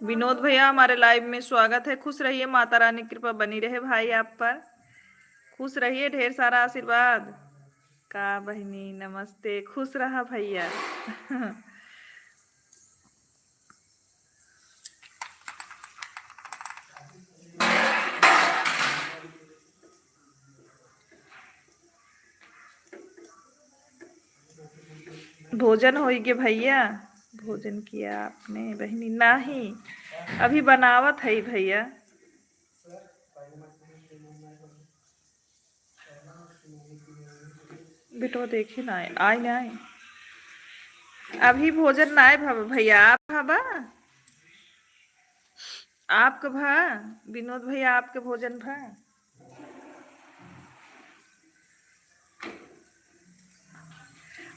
विनोद भैया हमारे लाइव में स्वागत है। खुश रहिए, माता रानी की कृपा बनी रहे भाई आप पर। खुश रहिए, ढेर सारा आशीर्वाद। का बहनी नमस्ते, खुश रहा भैया। भोजन हो गया भैया? भोजन किया आपने बहनी? नहीं, अभी बनावत है भैया। बेटो देखी ना आए ना आए, अभी भोजन ना आए भैया। आप भाबा आपके भा विनोद भैया आपके भोजन भा।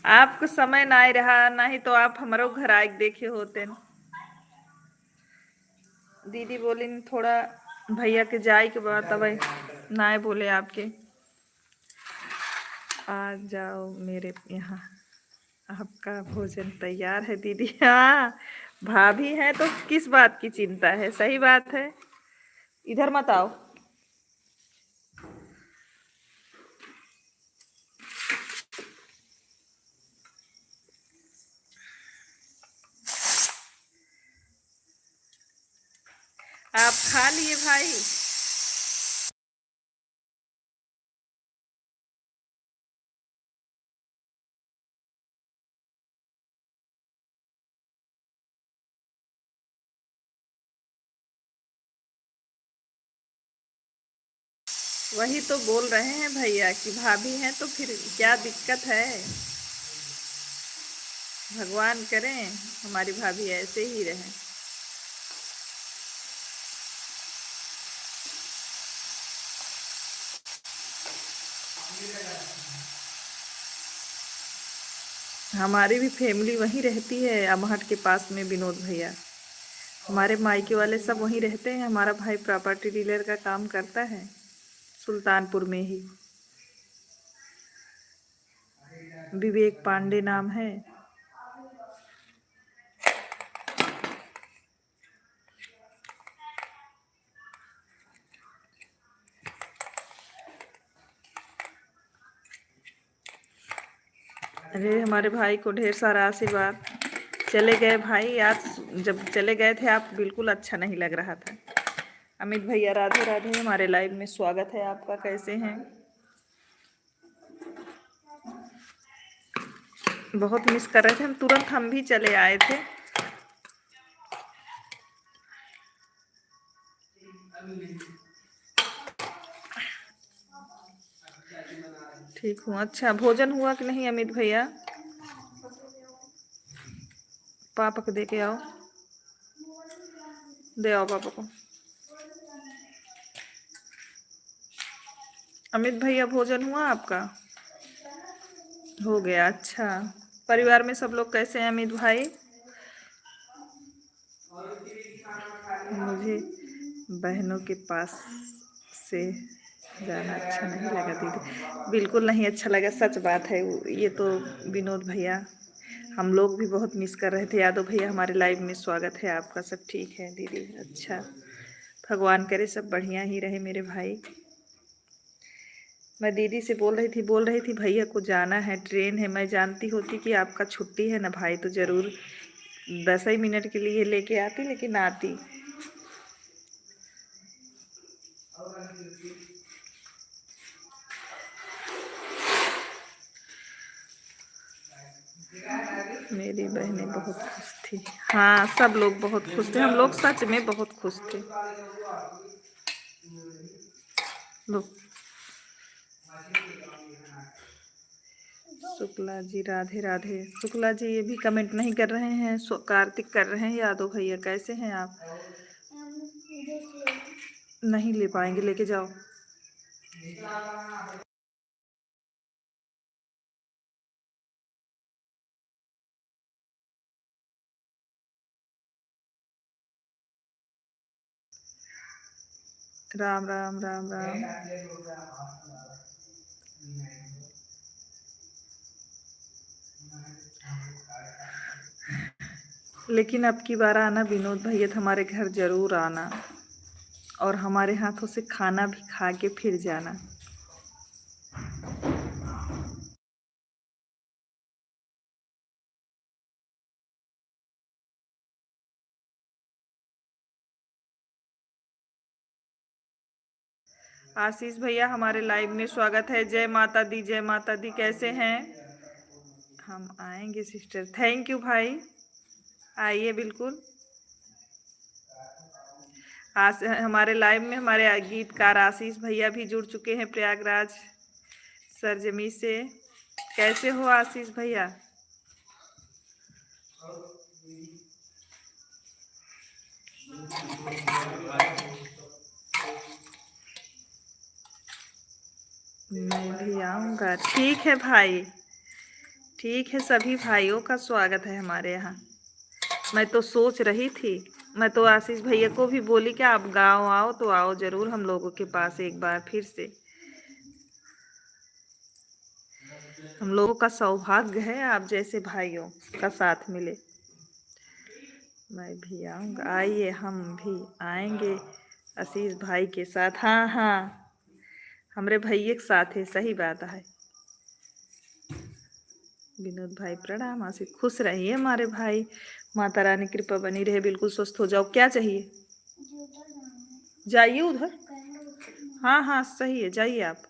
आपको समय ना आए रहा, नहीं तो आप हमारो घर आके देखे होते न। दीदी बोली न थोड़ा भैया के जाए के बाद तब ना बोले आपके। आ जाओ मेरे यहाँ, आपका भोजन तैयार है दीदी। हाँ, भाभी है तो किस बात की चिंता है, सही बात है। इधर मत आओ। आप खा लिए भाई? वही तो बोल रहे हैं भैया कि भाभी हैं तो फिर क्या दिक्कत है। भगवान करें हमारी भाभी ऐसे ही रहे। हमारी भी फैमिली वहीं रहती है, अमहट के पास में विनोद भैया। हमारे मायके वाले सब वहीं रहते हैं। हमारा भाई प्रॉपर्टी डीलर का काम करता है सुल्तानपुर में ही। विवेक पांडे नाम है। अरे हमारे भाई को ढेर सारा आशीर्वाद। चले गए भाई आज, जब चले गए थे आप बिल्कुल अच्छा नहीं लग रहा था। अमित भैया राधे राधे, हमारे लाइव में स्वागत है आपका। कैसे हैं? बहुत मिस कर रहे थे हम, तुरंत हम भी चले आए थे। ठीक हूँ। अच्छा भोजन हुआ कि नहीं अमित भैया? पापा को दे के आओ, दे आओ पापा को। अमित भैया भोजन हुआ आपका? हो गया, अच्छा। परिवार में सब लोग कैसे हैं अमित भाई? मुझे बहनों के पास से जाना अच्छा नहीं लगा दीदी। बिल्कुल नहीं अच्छा लगा, सच बात है ये तो। विनोद भैया हम लोग भी बहुत मिस कर रहे थे। यादव भैया हमारे लाइव में स्वागत है आपका। सब ठीक है दीदी? अच्छा, भगवान करे सब बढ़िया ही रहे मेरे भाई। मैं दीदी से बोल रही थी भैया को जाना है, ट्रेन है। मैं जानती होती कि आपका छुट्टी है ना भाई, तो ज़रूर 10 ही मिनट के लिए लेके आती, लेकिन आती। मेरी बहनें बहुत खुश थी। हाँ, सब लोग बहुत खुश थे। हम लोग सच में बहुत खुश थे। लो, शुक्ला जी राधे राधे। शुक्ला जी ये भी कमेंट नहीं कर रहे हैं। कार्तिक कर रहे हैं। यादव भैया कैसे हैं आप? नहीं ले पाएंगे, लेके जाओ। राम राम राम राम। लेकिन अब की बार आना विनोद भैया, हमारे घर जरूर आना और हमारे हाथों से खाना भी खा के फिर जाना। आशीष भैया हमारे लाइव में स्वागत है। जय माता दी, जय माता दी। कैसे हैं? हम आएंगे सिस्टर। थैंक यू भाई, आइए बिल्कुल। आज हमारे लाइव में हमारे गीतकार आशीष भैया भी जुड़ चुके हैं प्रयागराज सरजमी से। कैसे हो आशीष भैया? मैं भी आऊँगा। ठीक है भाई, ठीक है। सभी भाइयों का स्वागत है हमारे यहाँ। मैं तो सोच रही थी, मैं तो आशीष भैया को भी बोली कि आप गांव आओ तो आओ जरूर हम लोगों के पास एक बार फिर से। हम लोगों का सौभाग्य है आप जैसे भाइयों का साथ मिले। मैं भी आऊँगा, आइए हम भी आएंगे आशीष भाई के साथ। हाँ हाँ, हमारे भैया के साथ है, सही बात है। विनोद भाई प्रणाम। आशीष खुश रहिए हमारे भाई, माता रानी कृपा बनी रहे, बिल्कुल स्वस्थ हो जाओ। क्या चाहिए? जाइए उधर। हाँ हाँ सही है, जाइए आप।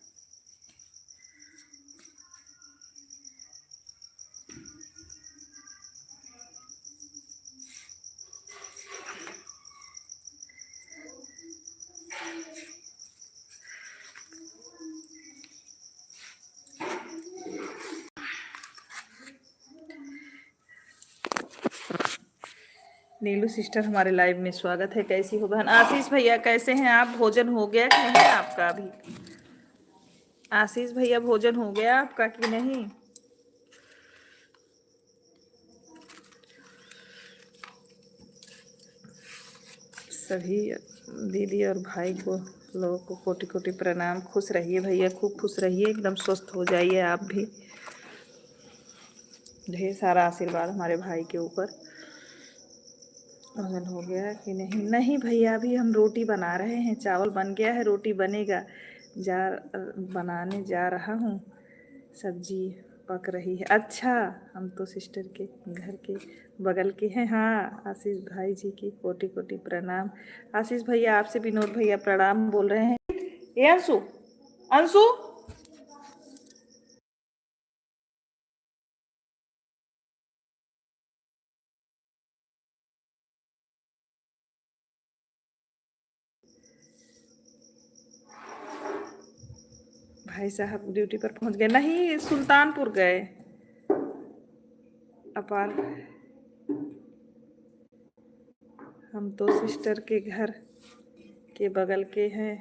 नीलू सिस्टर हमारे लाइव में स्वागत है। कैसी हो बहन? आशीष भैया कैसे हैं आप? भोजन हो गया कि नहीं आपका अभी? आशीष भैया भोजन हो गया आपका कि नहीं? सभी दीदी और भाई को, लोगों को कोटि कोटि प्रणाम। खुश रहिए भैया, खूब खुश रहिए, एकदम स्वस्थ हो जाइए आप भी। ढेर सारा आशीर्वाद हमारे भाई के ऊपर। भोजन हो गया कि नहीं? नहीं भैया, अभी हम रोटी बना रहे हैं। चावल बन गया है, रोटी बनेगा। जा बनाने जा रहा हूँ। सब्जी पक रही है। अच्छा, हम तो सिस्टर के घर के बगल के हैं। हाँ, आशीष भाई जी की कोटि कोटि प्रणाम। आशीष भैया आपसे विनोद भैया प्रणाम बोल रहे हैं। ए अंशु, अंशु भाई साहब ड्यूटी पर पहुंच गए? नहीं, सुल्तानपुर गए। अपार हम तो सिस्टर के घर के बगल के हैं।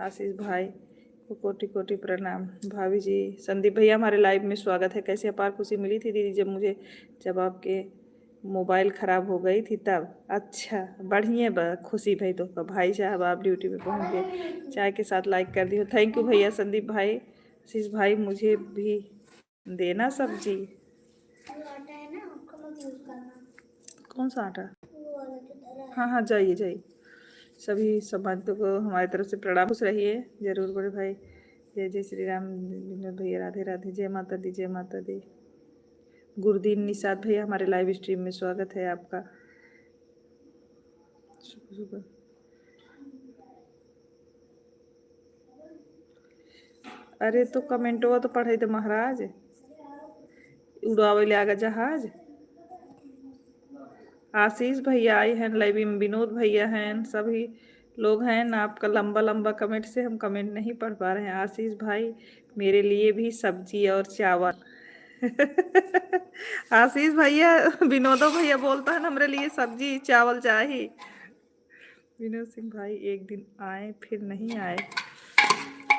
आशीष भाई को कोटि कोटि प्रणाम। भाभी जी, संदीप भैया हमारे लाइव में स्वागत है। कैसे अपार खुशी मिली थी दीदी जब आपके मोबाइल ख़राब हो गई थी तब? अच्छा, बढ़िया खुशी भाई। तो भाई साहब आप ड्यूटी पे पहुंच गए, चाय के साथ लाइक कर दियो। थैंक यू भैया। संदीप भाई, आशीष भाई मुझे भी देना सब्जी। कौन सा आटा? हाँ हाँ, जाइए जाइए। सभी समाजों को हमारी तरफ से प्रणाम। खुश रहिए जरूर बड़े भाई। जय जय श्री राम। विनोद भैया राधे राधे। जय माता दी, जय माता दी। गुरदीन निषाद भैया हमारे लाइव स्ट्रीम में स्वागत है आपका। शुक्र। अरे तो कमेंटवा तो पढ़े थे महाराज, उड़ावे ले आगा जहाज। आशीष भैया आए हैं लाइव में, विनोद भैया हैं, सभी लोग हैं। आपका लंबा लंबा कमेंट से हम कमेंट नहीं पढ़ पा रहे हैं। आशीष भाई मेरे लिए भी सब्जी और चावल। आशीष भैया, विनोदो भैया बोलता है ना हमारे लिए सब्जी चावल चाहिए। विनोद सिंह भाई एक दिन आए फिर नहीं आए।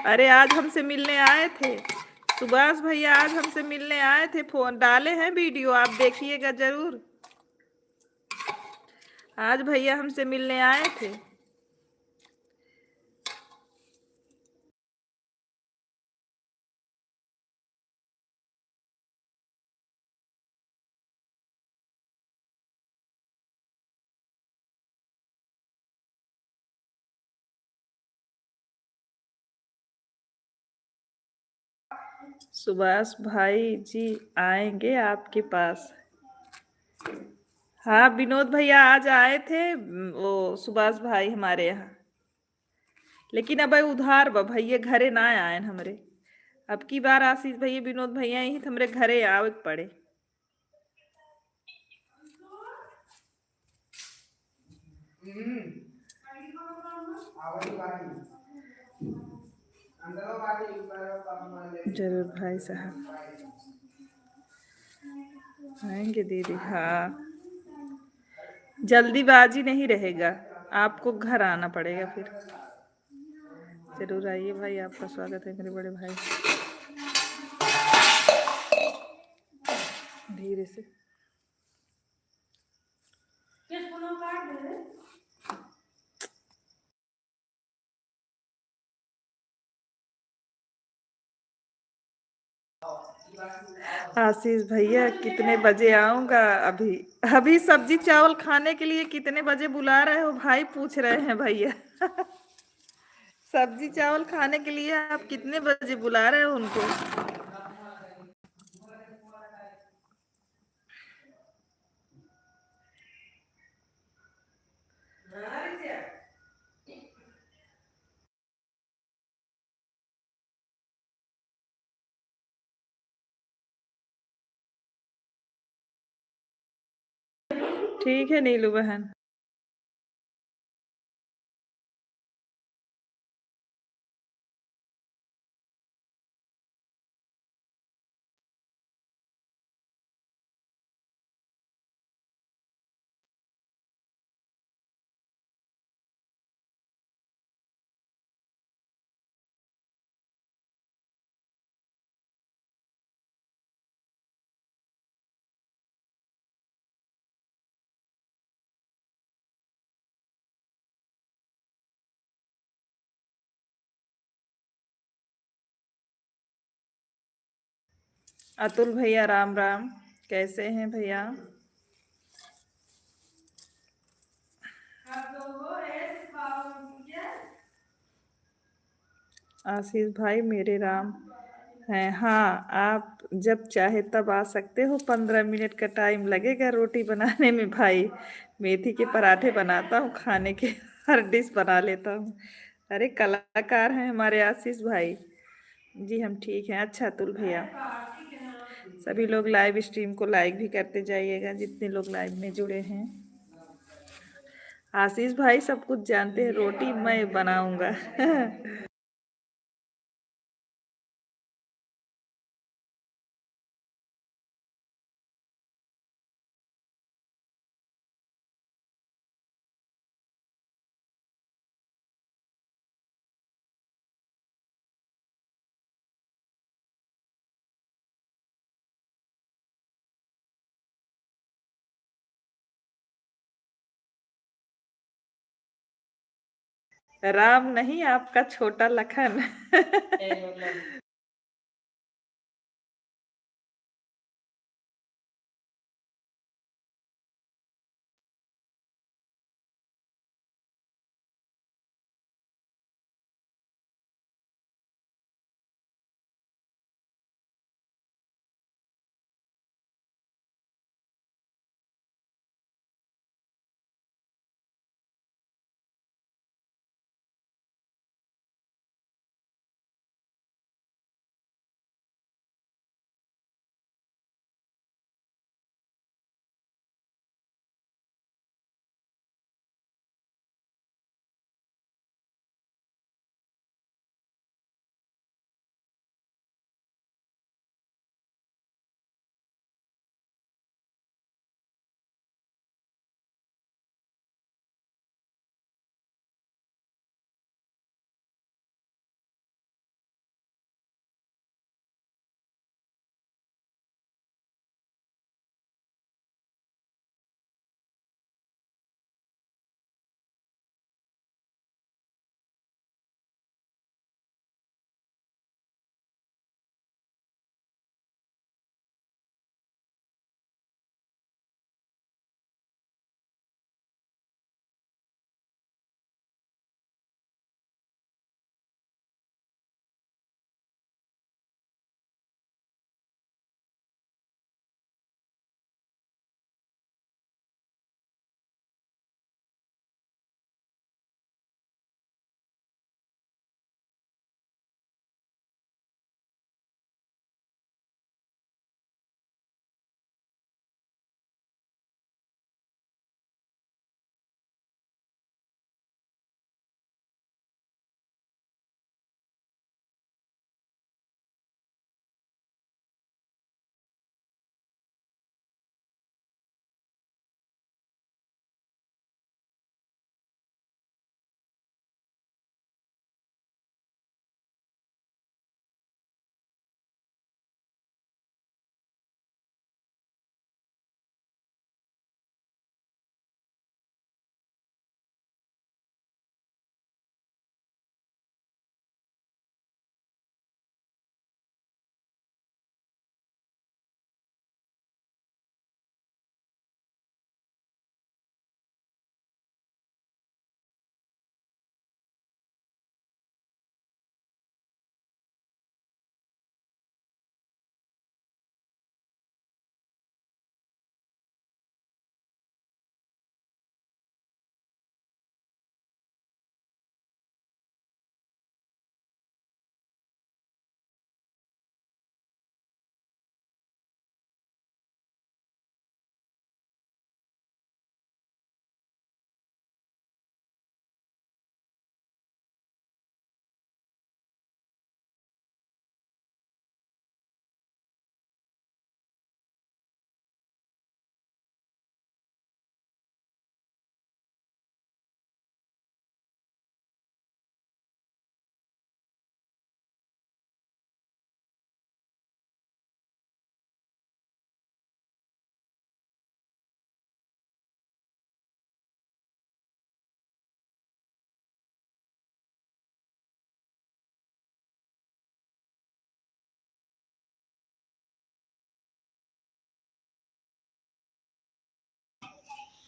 अरे आज हमसे मिलने आए थे सुभाष भैया, आज हमसे मिलने आए थे। फोन डाले हैं वीडियो, आप देखिएगा जरूर। आज भैया हमसे मिलने आए थे। सुभाष भाई जी आएंगे आपके पास। हाँ विनोद भैया आज आए थे वो सुभाष भाई हमारे यहाँ। लेकिन अब उधार बा भैया घरे ना आए हमरे। अब की बार आशीष भैया विनोद भैया ही हमरे घरे आवे के पड़े। जरूर भाई साहब आएंगे दीदी। हाँ जल्दीबाजी नहीं रहेगा, आपको घर आना पड़ेगा फिर। जरूर आइए भाई, आपका स्वागत है मेरे बड़े भाई। धीरे से आशीष भैया कितने बजे आऊंगा? अभी अभी सब्जी चावल खाने के लिए कितने बजे बुला रहे हो भाई, पूछ रहे हैं भैया। सब्जी चावल खाने के लिए आप कितने बजे बुला रहे हो उनको? ठीक है नीलू बहन। अतुल भैया राम राम, कैसे हैं भैया? आशीष भाई मेरे राम हैं। हाँ आप जब चाहे तब आ सकते हो, 15 मिनट का टाइम लगेगा रोटी बनाने में भाई। मेथी के पराठे बनाता हूँ खाने के, हर डिश बना लेता हूँ। अरे कलाकार हैं हमारे आशीष भाई जी। हम ठीक हैं। अच्छा अतुल भैया, सभी लोग लाइव स्ट्रीम को लाइक भी करते जाइएगा, जितने लोग लाइव में जुड़े हैं। आशीष भाई सब कुछ जानते हैं, रोटी मैं बनाऊंगा। राम नहीं, आपका छोटा लखन।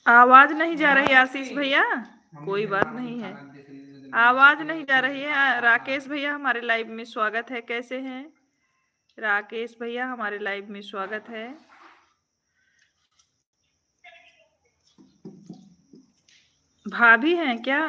आवाज नहीं जा रही आशीष भैया। कोई बात नहीं है, आवाज नहीं जा रही है। राकेश भैया हमारे लाइव में स्वागत है, कैसे हैं? राकेश भैया हमारे लाइव में स्वागत है। भाभी हैं क्या?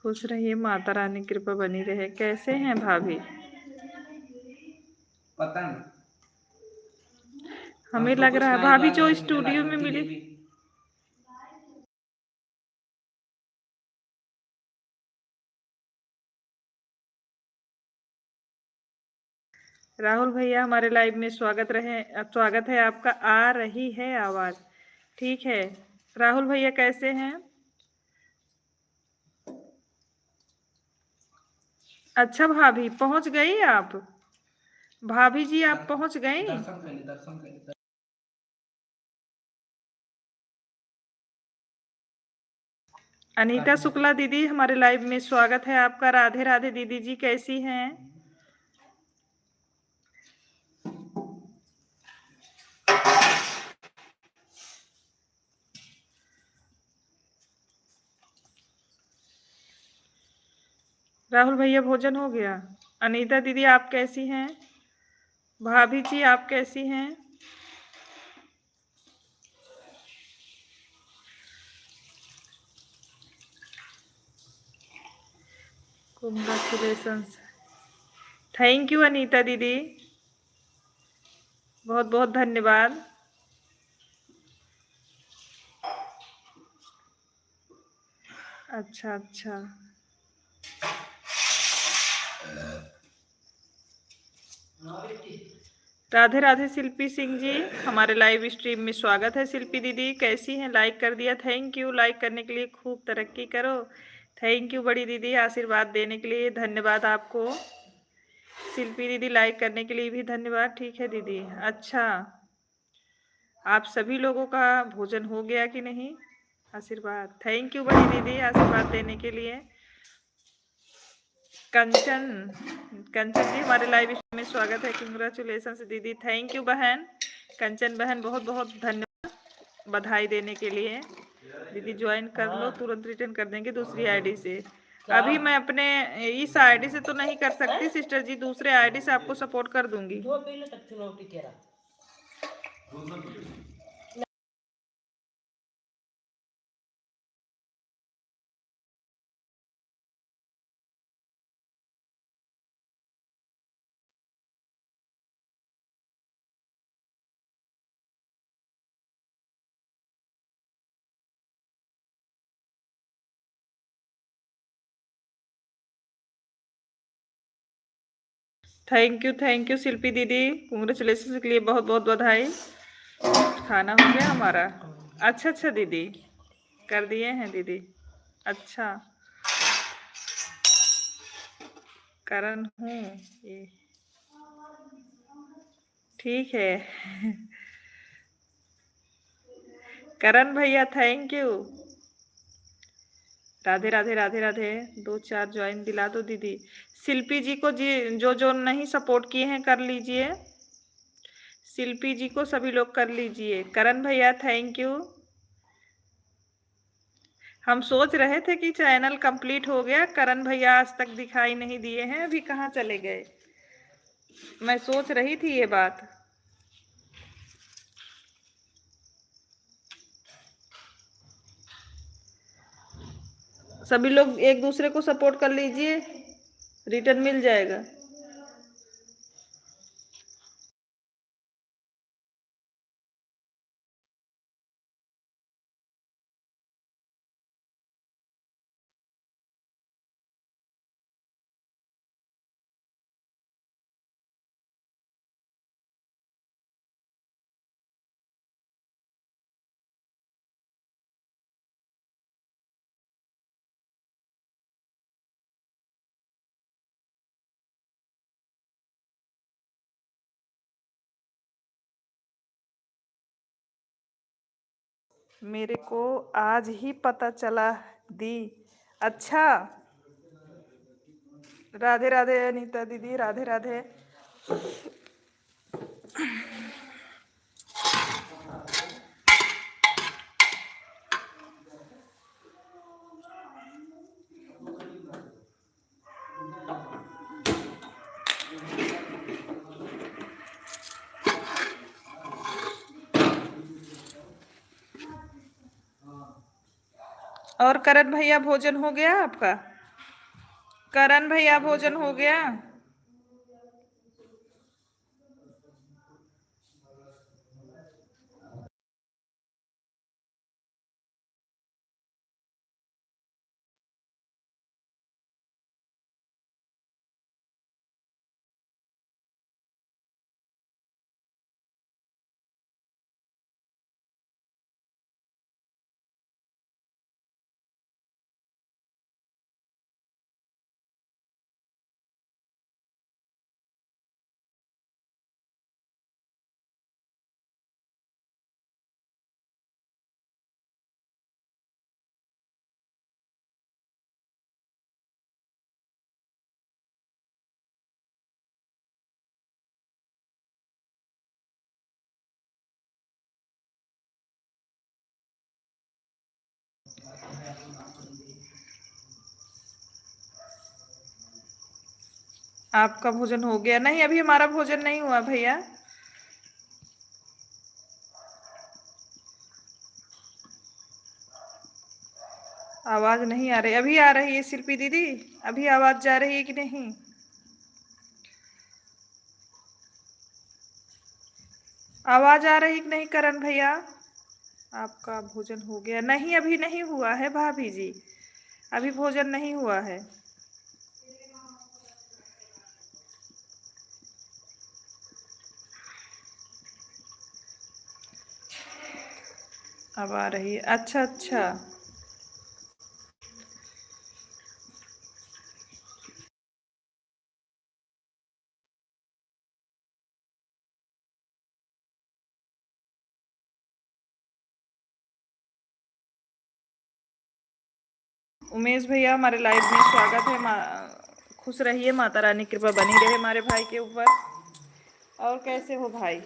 खुश रहिए, माता रानी कृपा बनी रहे। कैसे हैं भाभी? पता नहीं, हमें लग रहा है भाभी जो स्टूडियो में मिली। राहुल भैया हमारे लाइव में स्वागत है आपका। आ रही है आवाज, ठीक है। राहुल भैया कैसे हैं? अच्छा भाभी पहुंच गई आप? भाभी जी आप पहुंच गई? दर्शन अनीता शुक्ला दीदी हमारे लाइव में स्वागत है आपका। राधे राधे दीदी जी, कैसी हैं? राहुल भैया भोजन हो गया? अनीता दीदी आप कैसी हैं? भाभी जी आप कैसी हैं? कांग्रेचुलेशंस, थैंक यू अनीता दीदी, बहुत बहुत धन्यवाद। अच्छा अच्छा, राधे राधे शिल्पी सिंह जी हमारे लाइव स्ट्रीम में स्वागत है। शिल्पी दीदी कैसी हैं? लाइक कर दिया, थैंक यू। लाइक करने के लिए खूब तरक्की करो। थैंक यू बड़ी दीदी, आशीर्वाद देने के लिए धन्यवाद आपको। शिल्पी दीदी लाइक करने के लिए भी धन्यवाद। ठीक है दीदी। अच्छा, आप सभी लोगों का भोजन हो गया कि नहीं? आशीर्वाद, थैंक यू बड़ी दीदी आशीर्वाद देने के लिए। कंचन, कंचन जी हमारे लाइव में स्वागत है। कंग्रेचुलेशन दीदी, थैंक यू बहन। कंचन बहन बहुत बहुत धन्यवाद बधाई देने के लिए। दीदी ज्वाइन कर लो, तुरंत रिटर्न कर देंगे दूसरी आईडी से। अभी मैं अपने इस आईडी से तो नहीं कर सकती सिस्टर जी, दूसरे आईडी से आपको सपोर्ट कर दूंगी। थैंक यू शिल्पी दीदी, कांग्रेचुलेशन के लिए बहुत बहुत बधाई। खाना हो गया हमारा? अच्छा अच्छा दीदी, कर दिए हैं दीदी। अच्छा, करण हूँ ये, ठीक है। करण भैया thank you. Radhe Radhe Radhe Radhe, 2 4 join दिला दो दीदी। शिल्पी जी को जी जो जो नहीं सपोर्ट किए हैं कर लीजिए। शिल्पी जी को सभी लोग कर लीजिए। करण भैया थैंक यू। हम सोच रहे थे कि चैनल कंप्लीट हो गया, करण भैया आज तक दिखाई नहीं दिए हैं, अभी कहाँ चले गए? मैं सोच रही थी ये बात। सभी लोग एक दूसरे को सपोर्ट कर लीजिए, रिटर्न मिल जाएगा। मेरे को आज ही पता चला दी। अच्छा, राधे राधे अनीता दीदी, राधे राधे। और करण भैया भोजन हो गया आपका? करण भैया भोजन हो गया? आपका भोजन हो गया? नहीं, अभी हमारा भोजन नहीं हुआ भैया। आवाज नहीं आ रही। अभी आ रही है शिल्पी दीदी? अभी आवाज जा रही है कि नहीं? आवाज आ रही कि नहीं करण भैया? आपका भोजन हो गया? नहीं, अभी नहीं हुआ है भाभी जी, अभी भोजन नहीं हुआ है। अब आ रही है? अच्छा अच्छा। उमेश भैया, हमारे लाइव में स्वागत है। खुश रहिए, माता रानी कृपा बनी रहे हमारे भाई के ऊपर। और कैसे हो भाई?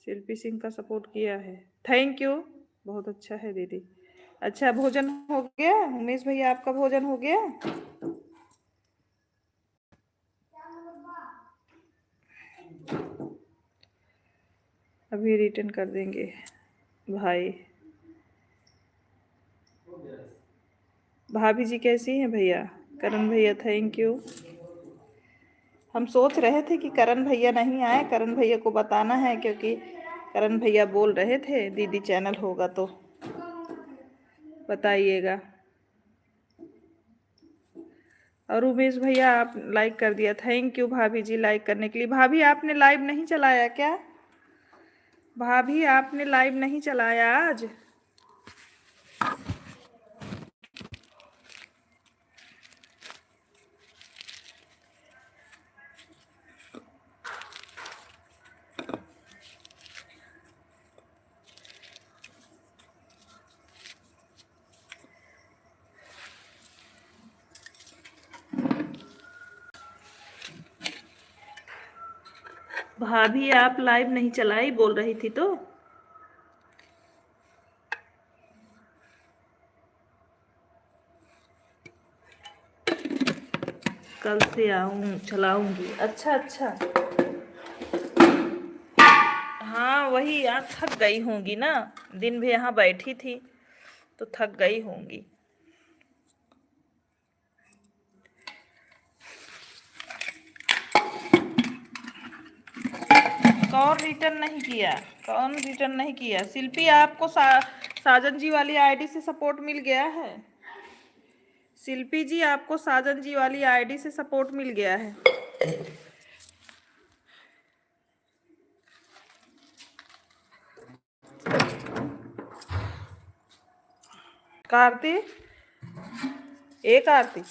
शिल्पी सिंह का सपोर्ट किया है, थैंक यू, बहुत अच्छा है दीदी। अच्छा, भोजन हो गया उमेश भैया? आपका भोजन हो गया? अभी रिटर्न कर देंगे भाई। भाभी जी कैसी हैं भैया? करण भैया थैंक यू। हम सोच रहे थे कि करण भैया नहीं आए, करण भैया को बताना है, क्योंकि करण भैया बोल रहे थे दीदी चैनल होगा तो बताइएगा। और उमेश भैया आप लाइक कर दिया, थैंक यू भाभी जी लाइक करने के लिए। भाभी आपने लाइव नहीं चलाया क्या? भाभी आपने लाइव नहीं चलाया आज? भाभी आप लाइव नहीं चलाई बोल रही थी तो। कल से आऊँ चलाऊंगी। अच्छा अच्छा। हाँ वही, यहाँ थक गई होंगी ना, दिन भी यहाँ बैठी थी तो थक गई होंगी। कौन रिटर्न नहीं किया? कौन रिटर्न नहीं किया? शिल्पी, आपको साजन जी वाली आईडी से सपोर्ट मिल गया है? शिल्पी जी, आपको साजन जी वाली आईडी से सपोर्ट मिल गया है? कार्ती, एक आरती,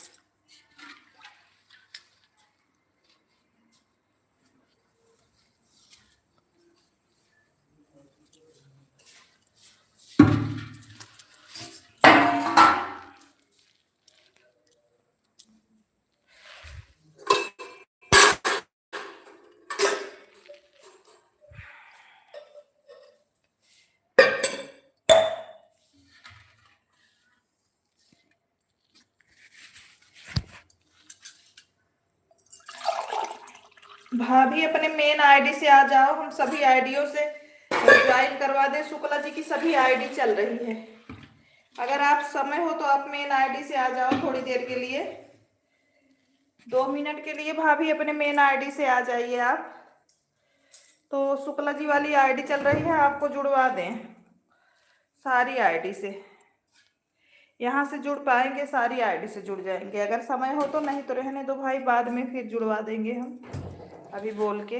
भाभी अपने मेन आईडी से आ जाओ, हम सभी आईडियों से ज्वाइन करवा दें। शुक्ला जी की सभी आईडी चल रही है। अगर आप समय हो तो आप मेन आईडी से आ जाओ थोड़ी देर के लिए, 2 मिनट के लिए। भाभी अपने मेन आईडी से आ जाइए आप। तो शुक्ला जी वाली आईडी चल रही है, आपको जुड़वा दें सारी आईडी से। यहाँ से जुड़ पाएंगे, सारी आईडी से जुड़ जाएंगे अगर समय हो तो, नहीं तो रहने दो भाई, बाद में फिर जुड़वा देंगे हम अभी बोल के।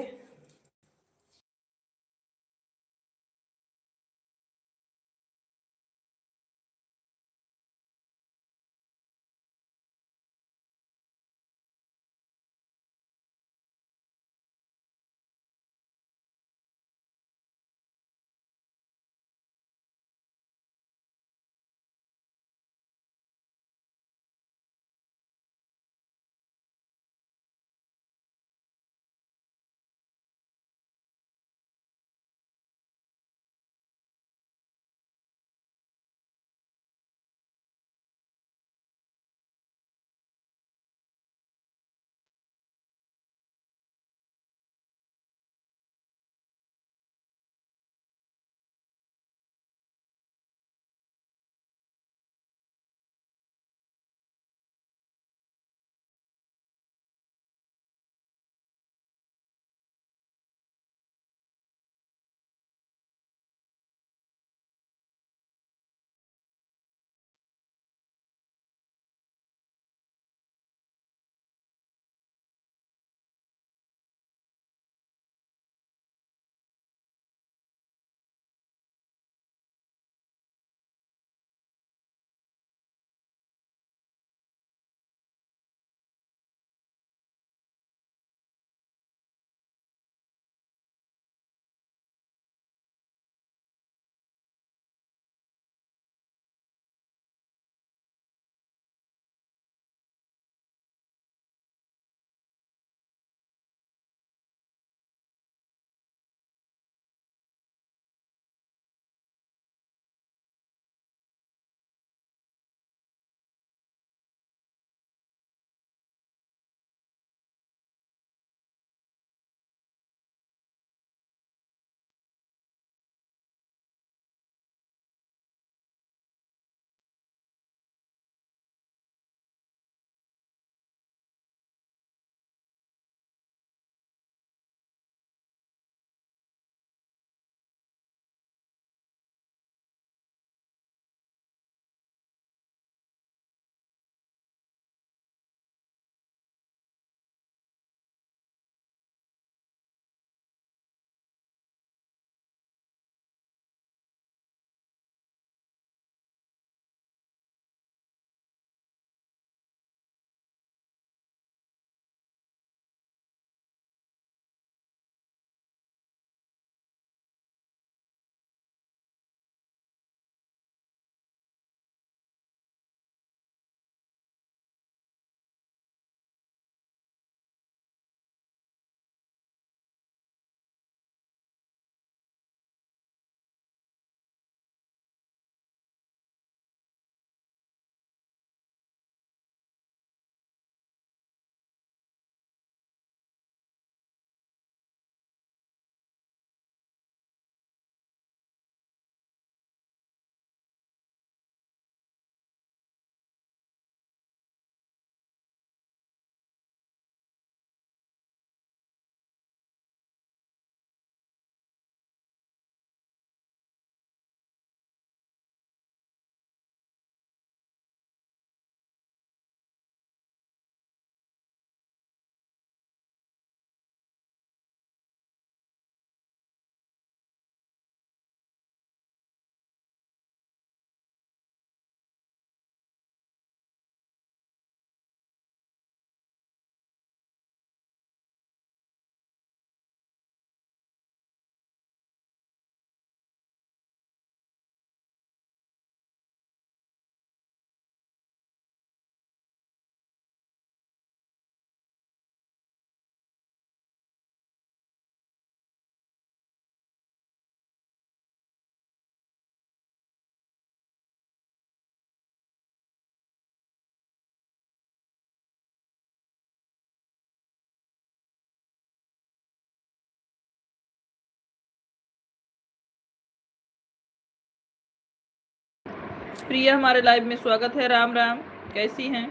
प्रिया हमारे लाइव में स्वागत है। राम राम, कैसी हैं?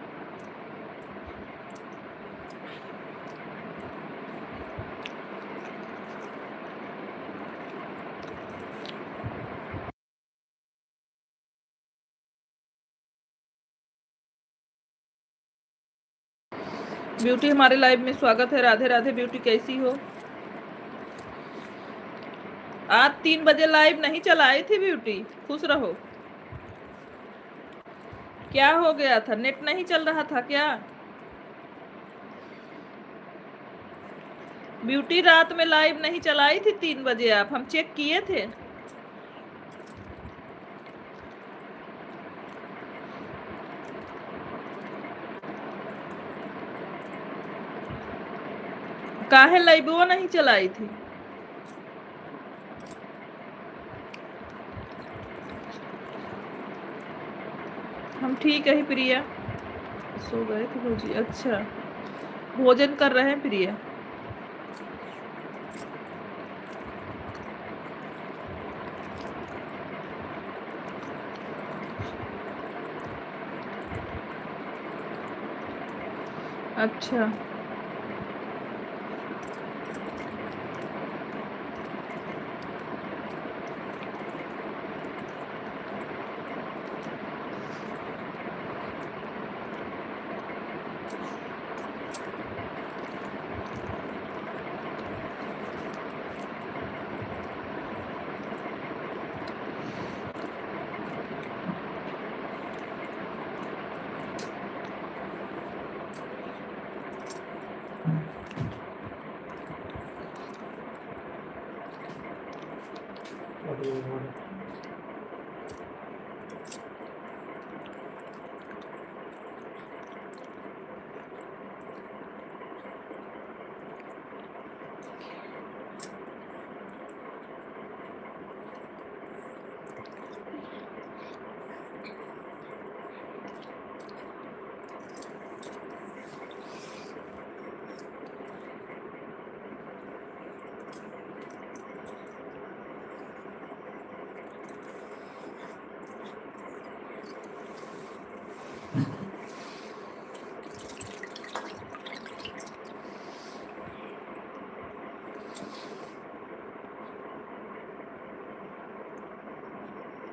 ब्यूटी हमारे लाइव में स्वागत है। राधे राधे ब्यूटी, कैसी हो? आज 3 बजे लाइव नहीं चलाई थी ब्यूटी, खुश रहो। क्या हो गया था? नेट नहीं चल रहा था क्या? ब्यूटी रात में लाइव नहीं चलाई थी 3 बजे, आप हम चेक किए थे। काहे लाइव वो नहीं चलाई थी? हम ठीक है प्रिया। सो गए थे भौजी? अच्छा, भोजन कर रहे हैं प्रिया। अच्छा,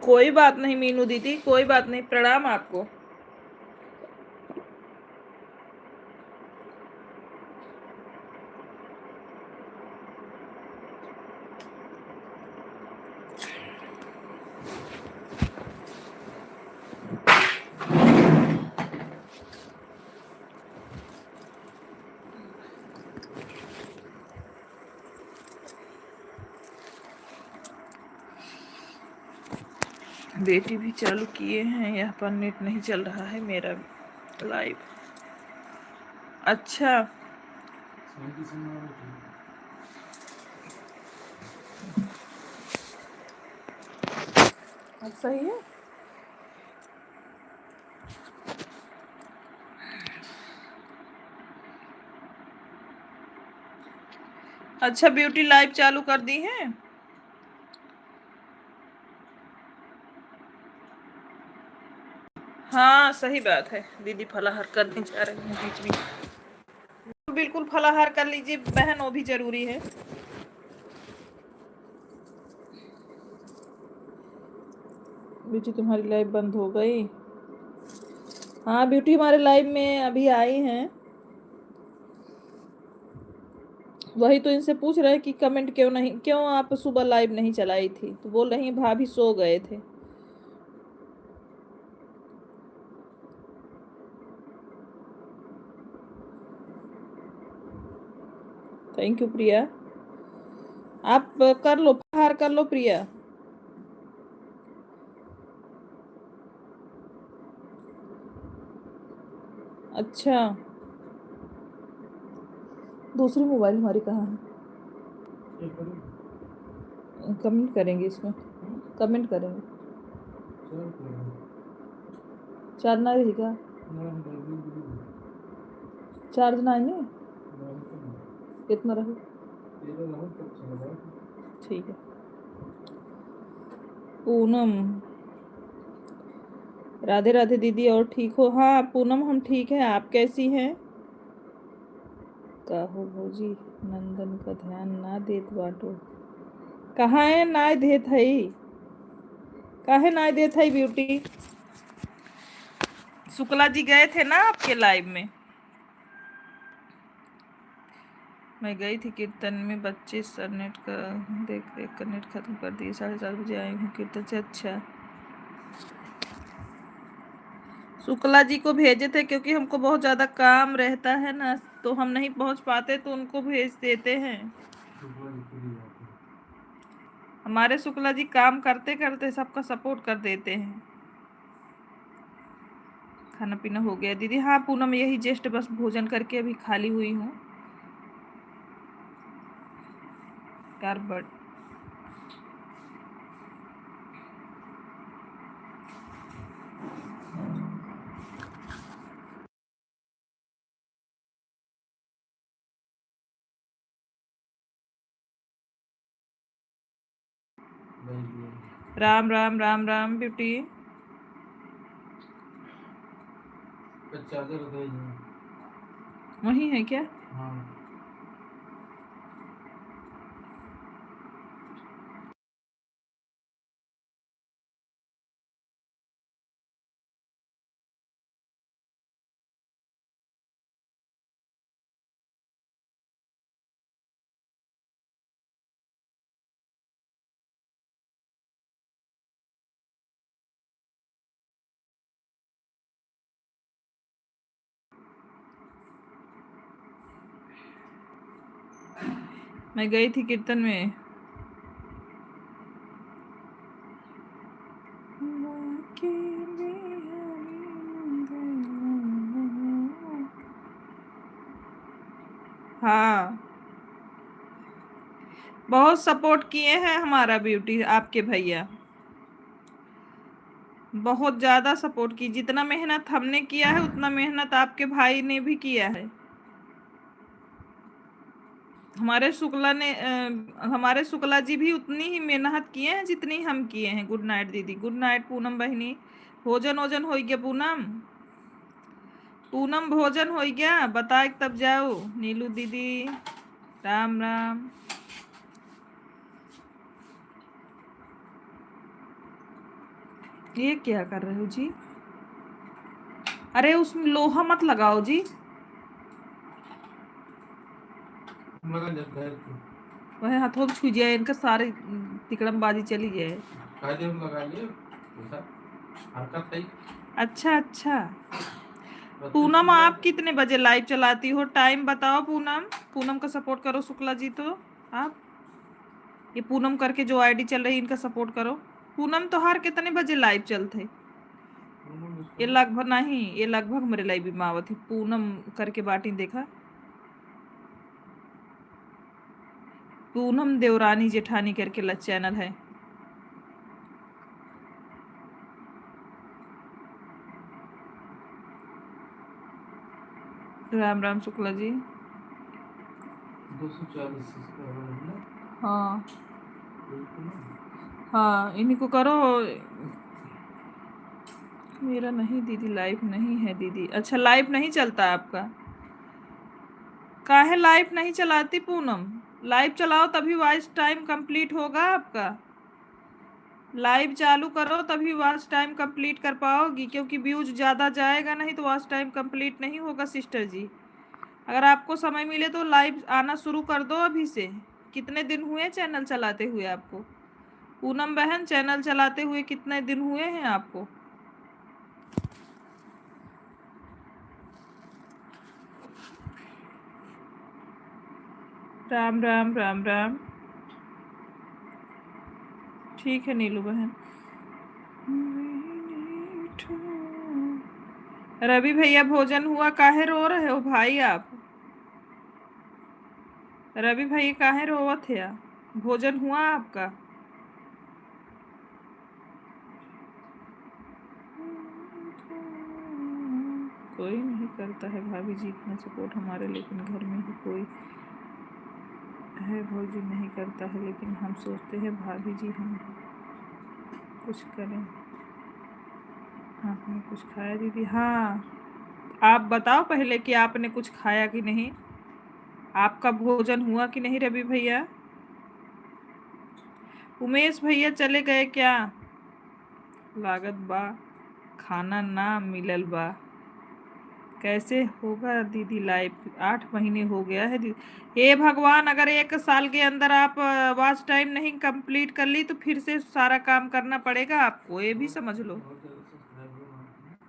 कोई बात नहीं मीनू दीदी, कोई बात नहीं। प्रणाम आपको। बेटी भी चालू किए हैं, यहाँ पर नेट नहीं चल रहा है मेरा लाइव। अच्छा, अब सही है। अच्छा, ब्यूटी लाइव चालू कर दी है। हाँ सही बात है दीदी, फलाहार करने जा रहे हैं बीच में। बिल्कुल फलाहार कर लीजिए बहन, वो भी जरूरी है। ब्यूटी तुम्हारी लाइव बंद हो गई? हाँ ब्यूटी हमारे लाइव में अभी आई हैं। वही तो इनसे पूछ रहे कि कमेंट क्यों नहीं, क्यों आप सुबह लाइव नहीं चलाई थी, तो बोल रही हैं भाभी सो गए थे। थैंक यू प्रिया। आप कर लो, फलाहार कर लो प्रिया। अच्छा, दूसरी मोबाइल हमारी कहाँ है? कमेंट करेंगे इसमें, कमेंट करेंगे। चार्ज ना रहेगा, चार्ज ना है। कितना रहे? ठीक है। पूनम, राधे राधे दीदी। और ठीक हो? हाँ पूनम हम ठीक हैं, आप कैसी हैं? काहो भौजी नंदन का ध्यान ना देत बाटो। कहाँ है नाय देत हई? काहे नाय देत हई ब्यूटी? शुक्ला जी गए थे ना आपके लाइव में? मैं गई थी कीर्तन में, बच्चे सर नेट का देख देख कर नेट खत्म कर दिए, 7:30 बजे आई हूँ कीर्तन से। अच्छा, शुक्ला जी को भेजे थे क्योंकि हमको बहुत ज़्यादा काम रहता है ना, तो हम नहीं पहुँच पाते तो उनको भेज देते हैं। हमारे शुक्ला जी काम करते करते सबका सपोर्ट कर देते हैं। खाना पीना हो गया दीदी? हाँ पूनम यही जस्ट बस भोजन करके अभी खाली हुई हूँ। कारबट राम राम राम राम ब्यूटी। वही है क्या? हाँ। मैं गई थी कीर्तन में। हाँ बहुत सपोर्ट किए हैं हमारा ब्यूटी, आपके भैया बहुत ज़्यादा सपोर्ट की। जितना मेहनत हमने किया है उतना मेहनत आपके भाई ने भी किया है। हमारे शुक्ला जी भी उतनी ही मेहनत किए हैं जितनी हम किए हैं। गुड नाइट दीदी। गुड नाइट पूनम बहनी। भोजन वोजन हो गया पूनम? पूनम भोजन हो गया? बता तब जाओ। नीलू दीदी राम राम। ये क्या कर रहे हो जी? अरे उसमें लोहा मत लगाओ जी। वह हाथों छू जाए इनका सारे तिकड़मबाजी चली जाए। अच्छा अच्छा। पूनम आप कितने बजे लाइव चलाती हो? टाइम बताओ पूनम। पूनम का सपोर्ट करो शुक्ला जी। तो आप ये पूनम करके जो आईडी चल रही है इनका सपोर्ट करो। पूनम तो हर कितने बजे लाइव चलते? ये लगभग नहीं, ये लगभग मेरे लाइव भी मावत है। पूनम करके बाटी देखा। पूनम देवरानी जेठानी करके चैनल है। राम राम शुक्ला जी। 240 हाँ हाँ इन्हीं को करो। मेरा नहीं दीदी, लाइव नहीं है दीदी। अच्छा लाइव नहीं चलता आपका? काहे लाइव नहीं चलाती पूनम? लाइव चलाओ तभी वॉच टाइम कंप्लीट होगा आपका। लाइव चालू करो तभी वॉच टाइम कंप्लीट कर पाओगी, क्योंकि व्यूज ज़्यादा जाएगा नहीं तो वॉच टाइम कंप्लीट नहीं होगा सिस्टर जी। अगर आपको समय मिले तो लाइव आना शुरू कर दो अभी से। कितने दिन हुए चैनल चलाते हुए आपको? पूनम बहन चैनल चलाते हुए कितने दिन हुए हैं आपको? राम राम राम राम। ठीक है नीलू बहन। रवि भैया भोजन हुआ? काहे रो रहे हो भाई आप? रवि भैया काहे रोवत है? भोजन हुआ आपका? कोई नहीं करता है भाभी जी इतना सपोर्ट हमारे, लेकिन घर में ही कोई है भौजी नहीं करता है, लेकिन हम सोचते हैं भाभी जी हम कुछ करें। आपने कुछ खाया दीदी? हाँ, आप बताओ पहले कि आपने कुछ खाया कि नहीं, आपका भोजन हुआ कि नहीं रवि भैया? उमेश भैया चले गए क्या? लागत बा खाना ना मिलल बा। कैसे होगा दीदी लाइव? 8 महीने हो गया है दीदी। हे भगवान, अगर 1 साल के अंदर आप वॉच टाइम नहीं कंप्लीट कर ली तो फिर से सारा काम करना पड़ेगा आपको, ये भी समझ लो।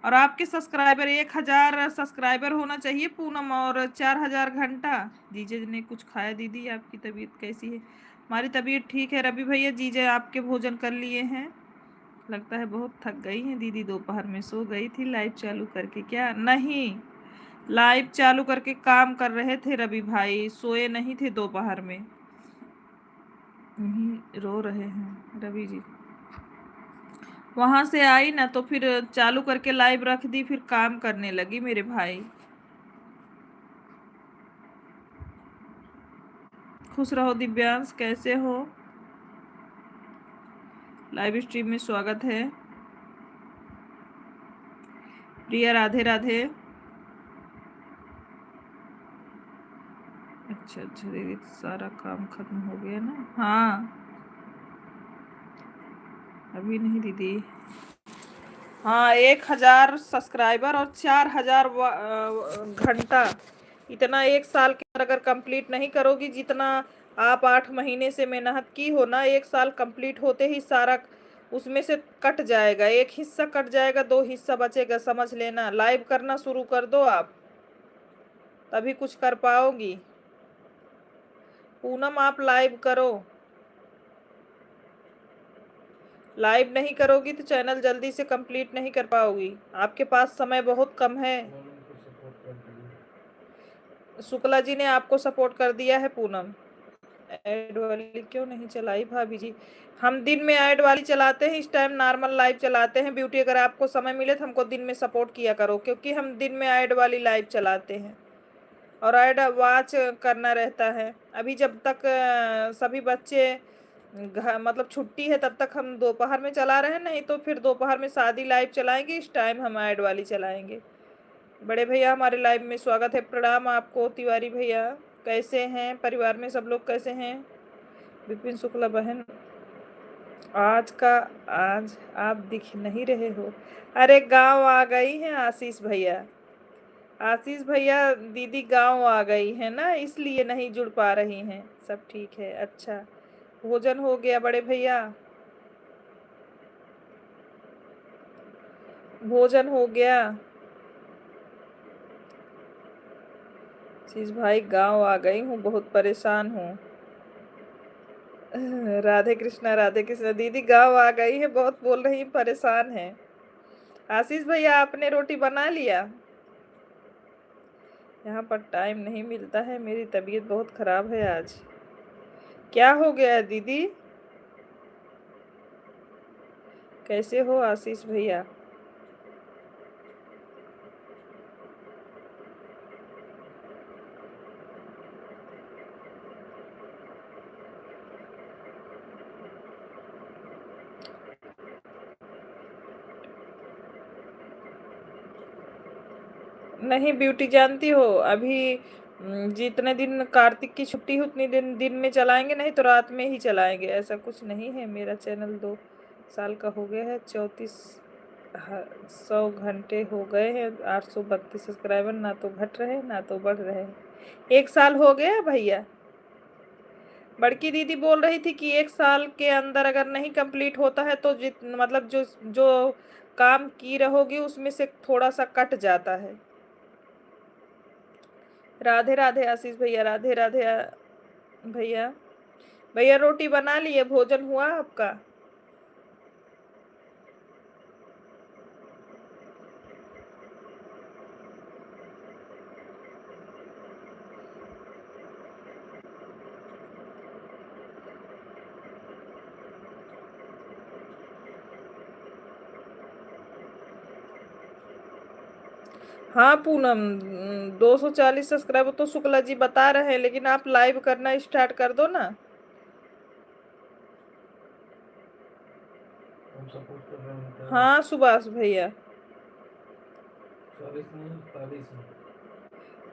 और आपके सब्सक्राइबर 1,000 सब्सक्राइबर होना चाहिए पूनम, और 4,000 घंटा। जीजे ने कुछ खाया दीदी? आपकी तबीयत कैसी है? हमारी तबीयत ठीक है रवि भैया। जीजे आपके भोजन कर लिए हैं? लगता है बहुत थक गई हैं दीदी, दोपहर में सो गई थी लाइव चालू करके क्या? नहीं, लाइव चालू करके काम कर रहे थे रवि भाई, सोए नहीं थे दोपहर में। नहीं, रो रहे हैं रवि जी। वहां से आई ना तो फिर चालू करके लाइव रख दी, फिर काम करने लगी मेरे भाई। खुश रहो दिव्यांश, कैसे हो? लाइव स्ट्रीम में स्वागत है। प्रिया राधे राधे। अच्छा अच्छा दीदी, सारा काम खत्म हो गया ना? हाँ, अभी नहीं दीदी। हाँ, 1,000 सब्सक्राइबर और 4,000 घंटा, इतना 1 साल के अंदर अगर कंप्लीट नहीं करोगी, जितना आप 8 महीने से मेहनत की हो ना, 1 साल कंप्लीट होते ही सारा उसमें से कट जाएगा। एक हिस्सा कट जाएगा, 2 हिस्सा बचेगा, समझ लेना। लाइव करना शुरू कर दो आप, तभी कुछ कर पाओगी। पूनम आप लाइव करो, लाइव नहीं करोगी तो चैनल जल्दी से कंप्लीट नहीं कर पाओगी। आपके पास समय बहुत कम है। शुक्ला जी ने आपको सपोर्ट कर दिया है पूनम। ऐड वाली क्यों नहीं चलाई भाभी जी? हम दिन में ऐड वाली चलाते हैं, इस टाइम नॉर्मल लाइव चलाते हैं। ब्यूटी, अगर आपको समय मिले तो हमको दिन में सपोर्ट किया करो, क्योंकि हम दिन में ऐड वाली लाइव चलाते हैं और ऐड वॉच करना रहता है। अभी जब तक सभी बच्चे मतलब छुट्टी है तब तक हम दोपहर में चला रहे हैं, नहीं तो फिर दोपहर में शादी लाइव चलाएंगे, इस टाइम हम ऐड वाली चलाएंगे। बड़े भैया हमारे लाइव में स्वागत है। प्रणाम आपको तिवारी भैया, कैसे हैं? परिवार में सब लोग कैसे हैं? विपिन शुक्ला बहन, आज आप दिख नहीं रहे हो। अरे गांव आ गई हैं आशीष भैया। आशीष भैया दीदी गांव आ गई है ना, इसलिए नहीं जुड़ पा रही हैं। सब ठीक है। अच्छा, भोजन हो गया बड़े भैया? भोजन हो गया? आशीष भाई, गांव आ गई हूँ, बहुत परेशान हूँ। राधे कृष्णा दीदी, गांव आ गई है, बहुत बोल रही, परेशान है। आशीष भैया आपने रोटी बना लिया? यहाँ पर टाइम नहीं मिलता है, मेरी तबीयत बहुत खराब है आज। क्या हो गया दीदी? कैसे हो आशीष भैया? नहीं ब्यूटी, जानती हो अभी जितने दिन कार्तिक की छुट्टी है उतने दिन दिन में चलाएंगे, नहीं तो रात में ही चलाएंगे। ऐसा कुछ नहीं है। मेरा चैनल 2 साल का हो गया है, 3400 घंटे हो गए हैं, 832 सब्सक्राइबर, ना तो घट रहे ना तो बढ़ रहे हैं। 1 साल हो गया भैया। बड़की दीदी बोल रही थी कि 1 साल के अंदर अगर नहीं कंप्लीट होता है तो मतलब जो जो काम की रहोगी उसमें से थोड़ा सा कट जाता है। राधे राधे आशीष भैया, राधे राधे भैया। भैया रोटी बना लिए? भोजन हुआ आपका? हाँ पूनम, 240 सब्सक्राइबर तो शुक्ला जी बता रहे हैं, लेकिन आप लाइव करना स्टार्ट कर दो ना। हाँ सुभाष भैया,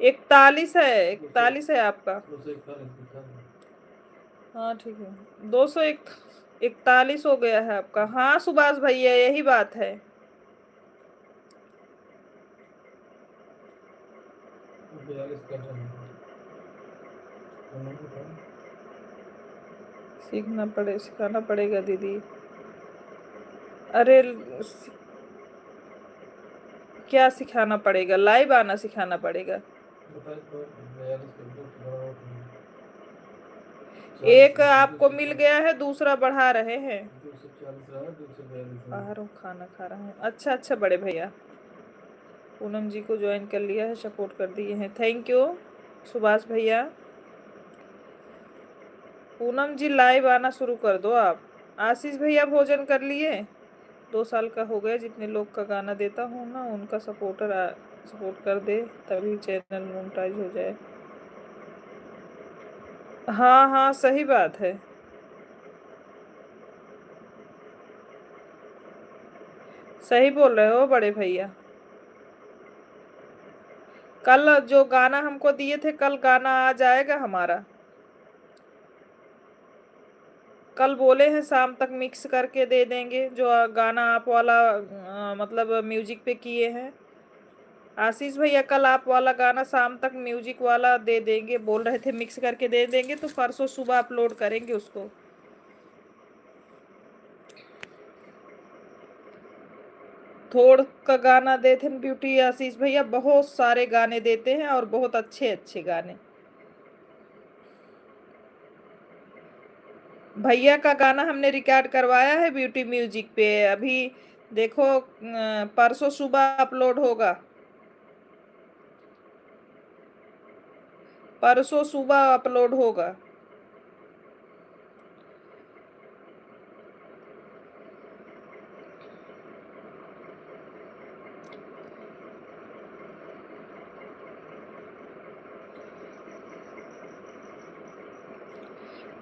41 है, 41 है आपका। हाँ ठीक है, 241 हो गया है आपका। हाँ सुभाष भैया यही बात है। सिखाना पड़ेगा दीदी। अरे क्या सिखाना पड़ेगा? लाइव आना सिखाना पड़ेगा। एक आपको मिल गया है, दूसरा बढ़ा रहे हैं। बाहर हूँ, खाना खा रहा हूँ। अच्छा अच्छा बड़े भैया, पूनम जी को ज्वाइन कर लिया है, सपोर्ट कर दिए हैं, थैंक यू सुभाष भैया। पूनम जी लाइव आना शुरू कर दो आप। आशीष भैया भोजन कर लिए? 2 साल का हो गया, जितने लोग का गाना देता हूँ ना उनका सपोर्ट कर दे, तभी चैनल मोनेटाइज हो जाए। हाँ हाँ सही बात है। सही बोल रहे हो बड़े भैया। कल जो गाना हमको दिए थे, कल गाना आ जाएगा हमारा। कल बोले हैं शाम तक मिक्स करके दे देंगे, जो गाना आप वाला मतलब म्यूजिक पे किए हैं। आशीष भैया कल आप वाला गाना शाम तक म्यूजिक वाला दे देंगे, बोल रहे थे मिक्स करके दे देंगे, तो परसों सुबह अपलोड करेंगे उसको। थोड़ का गाना देते हैं ब्यूटी आशीष भैया, बहुत सारे गाने देते हैं और बहुत अच्छे अच्छे गाने। भैया का गाना हमने रिकॉर्ड करवाया है ब्यूटी म्यूजिक पे, अभी देखो परसों सुबह अपलोड होगा। परसों सुबह अपलोड होगा।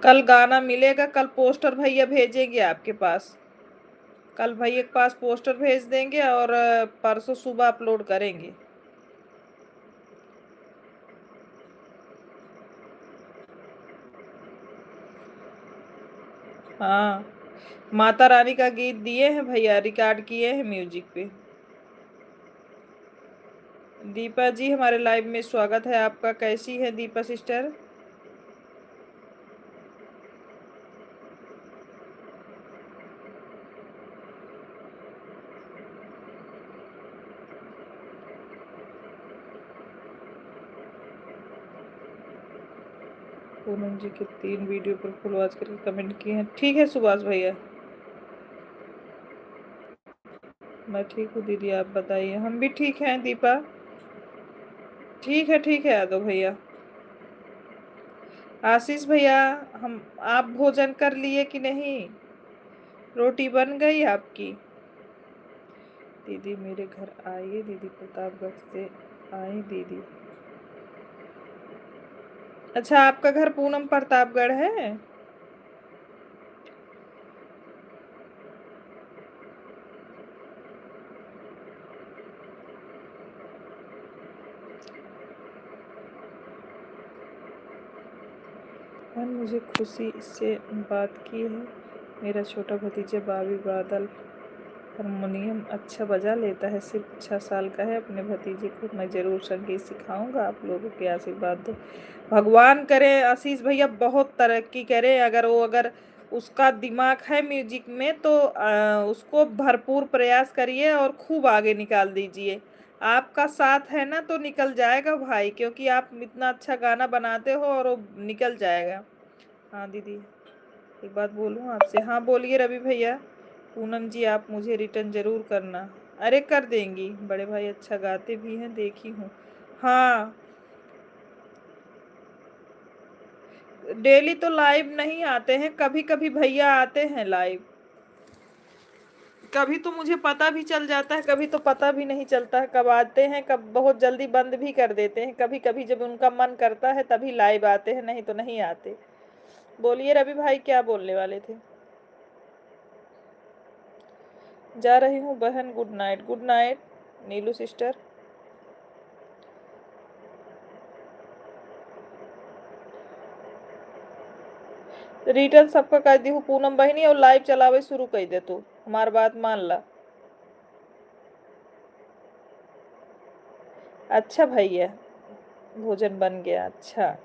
कल गाना मिलेगा, कल पोस्टर भैया भेजेंगे आपके पास। कल भैया के पास पोस्टर भेज देंगे और परसों सुबह अपलोड करेंगे। हाँ माता रानी का गीत दिए हैं भैया, रिकॉर्ड किए हैं म्यूजिक पे। दीपा जी हमारे लाइव में स्वागत है आपका, कैसी है दीपा सिस्टर? पूनम जी के 3 वीडियो पर फॉलो आज करके कमेंट किए हैं। ठीक है सुभाष भैया, मैं ठीक हूँ दीदी, आप बताइए। हम भी ठीक हैं दीपा। ठीक है यादव भैया। आशीष भैया हम आप भोजन कर लिए कि नहीं? रोटी बन गई आपकी? दीदी मेरे घर आइए, दीदी प्रतापगढ़ से आई दीदी। अच्छा आपका घर पूनम प्रतापगढ़ है? बहन मुझे खुशी से बात की है, मेरा छोटा भतीजा बाबी बादल हारमोनियम अच्छा बजा लेता है, सिर्फ 6 साल का है। अपने भतीजे को मैं ज़रूर संगीत सिखाऊंगा, आप लोगों के आशीर्वाद दो। भगवान करे आशीष भैया बहुत तरक्की करे। अगर उसका दिमाग है म्यूजिक में तो उसको भरपूर प्रयास करिए और खूब आगे निकाल दीजिए। आपका साथ है ना तो निकल जाएगा भाई, क्योंकि आप इतना अच्छा गाना बनाते हो और वो निकल जाएगा। हाँ दीदी एक बात बोलूँ आपसे? हाँ बोलिए रवि भैया। पूनम जी आप मुझे रिटर्न ज़रूर करना। अरे कर देंगी, बड़े भाई अच्छा गाते भी हैं, देखी हूँ। हाँ डेली तो लाइव नहीं आते हैं, कभी कभी भैया आते हैं लाइव। कभी तो मुझे पता भी चल जाता है, कभी तो पता भी नहीं चलता है कब आते हैं, कब बहुत जल्दी बंद भी कर देते हैं। कभी कभी जब उनका मन करता है तभी लाइव आते हैं, नहीं तो नहीं आते। बोलिए रवि भाई क्या बोलने वाले थे? जा रही हूँ बहन, गुड नाइट। गुड नाइट नीलू सिस्टर। रिटर्न सबका कर दी हूँ पूनम बहिनी, और लाइव चलावे शुरू कर दे तू, हमार बात मान ला। अच्छा भैया, भोजन बन गया, अच्छा।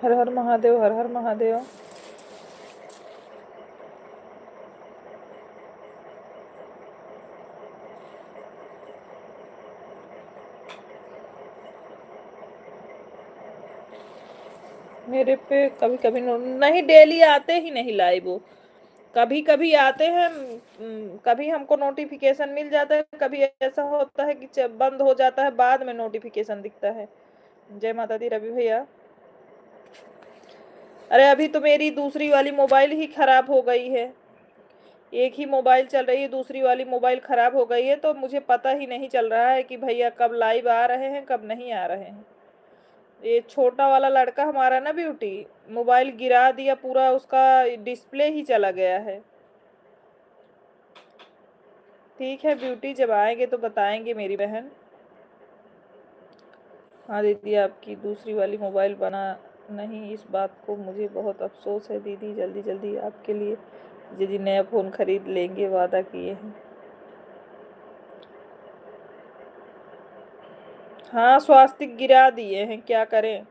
हर हर महादेव, हर हर महादेव। मेरे पे कभी कभी नहीं, डेली आते ही नहीं लाइव वो, कभी कभी आते हैं। कभी हमको नोटिफिकेशन मिल जाता है, कभी ऐसा होता है कि बंद हो जाता है, बाद में नोटिफिकेशन दिखता है। जय माता दी रवि भैया। अरे अभी तो मेरी दूसरी वाली मोबाइल ही खराब हो गई है, एक ही मोबाइल चल रही है, दूसरी वाली मोबाइल खराब हो गई है, तो मुझे पता ही नहीं चल रहा है कि भैया कब लाइव आ रहे हैं कब नहीं आ रहे हैं। ये छोटा वाला लड़का हमारा ना ब्यूटी, मोबाइल गिरा दिया पूरा, उसका डिस्प्ले ही चला गया है। ठीक है ब्यूटी, जब आएंगे तो बताएंगे मेरी बहन। हाँ दीदी, आपकी दूसरी वाली मोबाइल बना नहीं, इस बात को मुझे बहुत अफसोस है दीदी, जल्दी जल्दी आपके लिए दीदी नया फ़ोन खरीद लेंगे, वादा किए हैं। हाँ स्वास्तिक गिरा दिए हैं, क्या करें।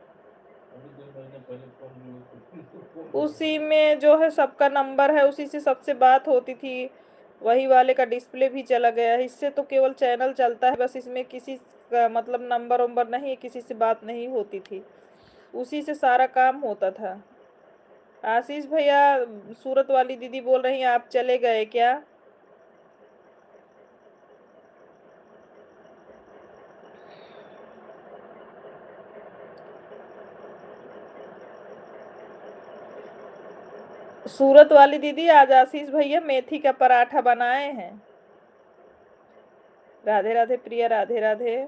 उसी में जो है सबका नंबर है, उसी से सबसे बात होती थी, वही वाले का डिस्प्ले भी चला गया है। इससे तो केवल चैनल चलता है बस, इसमें किसी का मतलब नंबर वंबर नहीं है, किसी से बात नहीं होती थी, उसी से सारा काम होता था। आशीष भैया, सूरत वाली दीदी बोल रही हैं आप चले गए क्या? सूरत वाली दीदी, आज आशीष भैया मेथी का पराठा बनाए हैं। राधे राधे प्रिया, राधे राधे।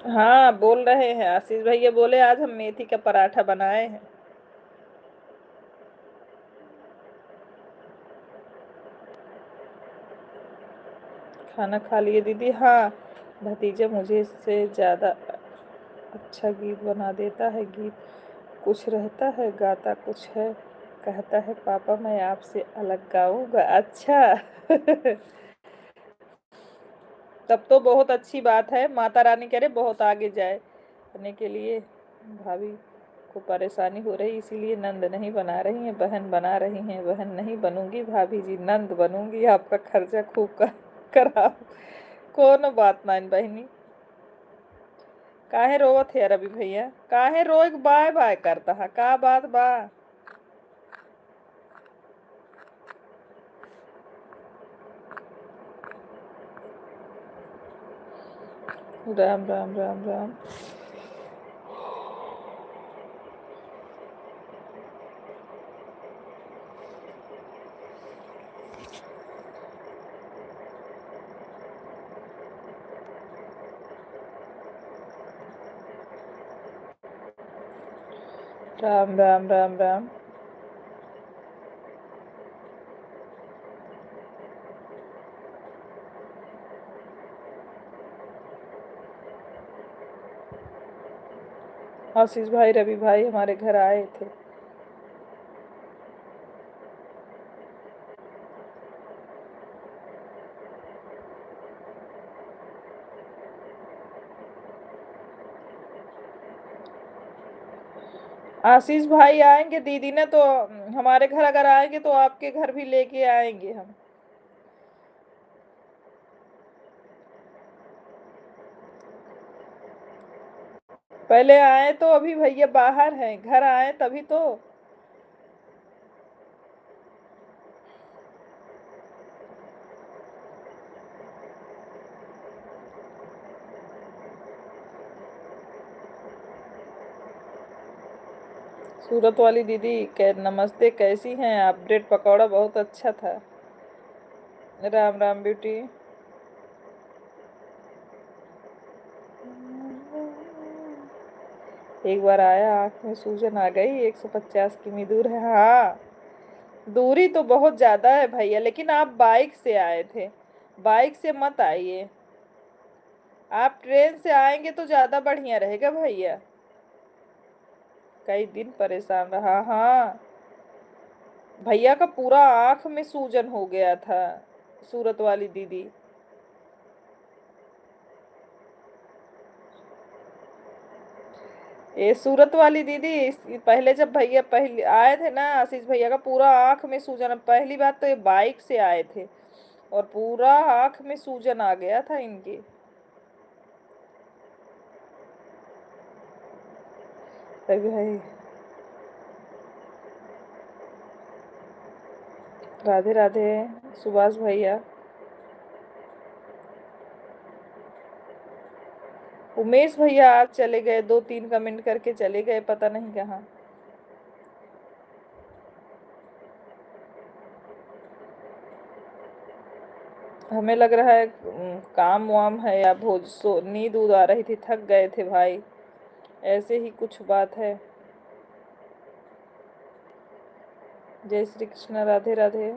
हाँ बोल रहे हैं, आशीष भैया बोले आज हम मेथी का पराठा बनाए हैं। खाना खा लिए दीदी? हाँ, भतीजा मुझे से ज़्यादा अच्छा गीत बना देता है, गीत कुछ रहता है गाता कुछ है, कहता है पापा मैं आपसे अलग गाऊंगा। अच्छा तब तो बहुत अच्छी बात है, माता रानी करे बहुत आगे जाए करने के लिए। भाभी को परेशानी हो रही इसीलिए नंद नहीं बना रही हैं, बहन बना रही हैं। बहन नहीं बनूंगी भाभी जी, नंद बनूंगी, आपका खर्चा खूब कराओ। कौन बात मान बहनी, काहे रोवत है रवि भैया, काहे रोज बाय बाय करता है, का बात बा? राम राम राम राम। राम राम राम राम। आशीष भाई रवि भाई हमारे घर आए थे। आशीष भाई आएंगे दीदी ने तो, हमारे घर अगर आएंगे तो आपके घर भी लेके आएंगे हम। पहले आए तो अभी भैया बाहर हैं, घर आए तभी तो। सूरत वाली दीदी नमस्ते, कैसी हैं आप? ब्रेड पकौड़ा बहुत अच्छा था। राम राम ब्यूटी। एक बार आया, आंख में सूजन आ गई, 150 किमी दूर है। हाँ, दूरी तो बहुत ज्यादा है भैया, लेकिन आप बाइक से आए थे, बाइक से मत आइए। आप ट्रेन से आएंगे तो ज्यादा बढ़िया रहेगा भैया। कई दिन परेशान रहा। हाँ, भैया का पूरा आंख में सूजन हो गया था। सूरत वाली दीदी, ये सूरत वाली दीदी, पहले जब भैया पहले आए थे ना, आशीष भैया का पूरा आंख में सूजन। पहली बात तो ये बाइक से आए थे और पूरा आंख में सूजन आ गया था इनके। तभी भाई, राधे राधे सुभाष भैया। उमेश भैया आज चले गए, 2-3 कमेंट करके चले गए, पता नहीं कहाँ। हमें लग रहा है काम वाम है या भोज सो नींद उद आ रही थी, थक गए थे भाई, ऐसे ही कुछ बात है। जय श्री कृष्ण, राधे राधे।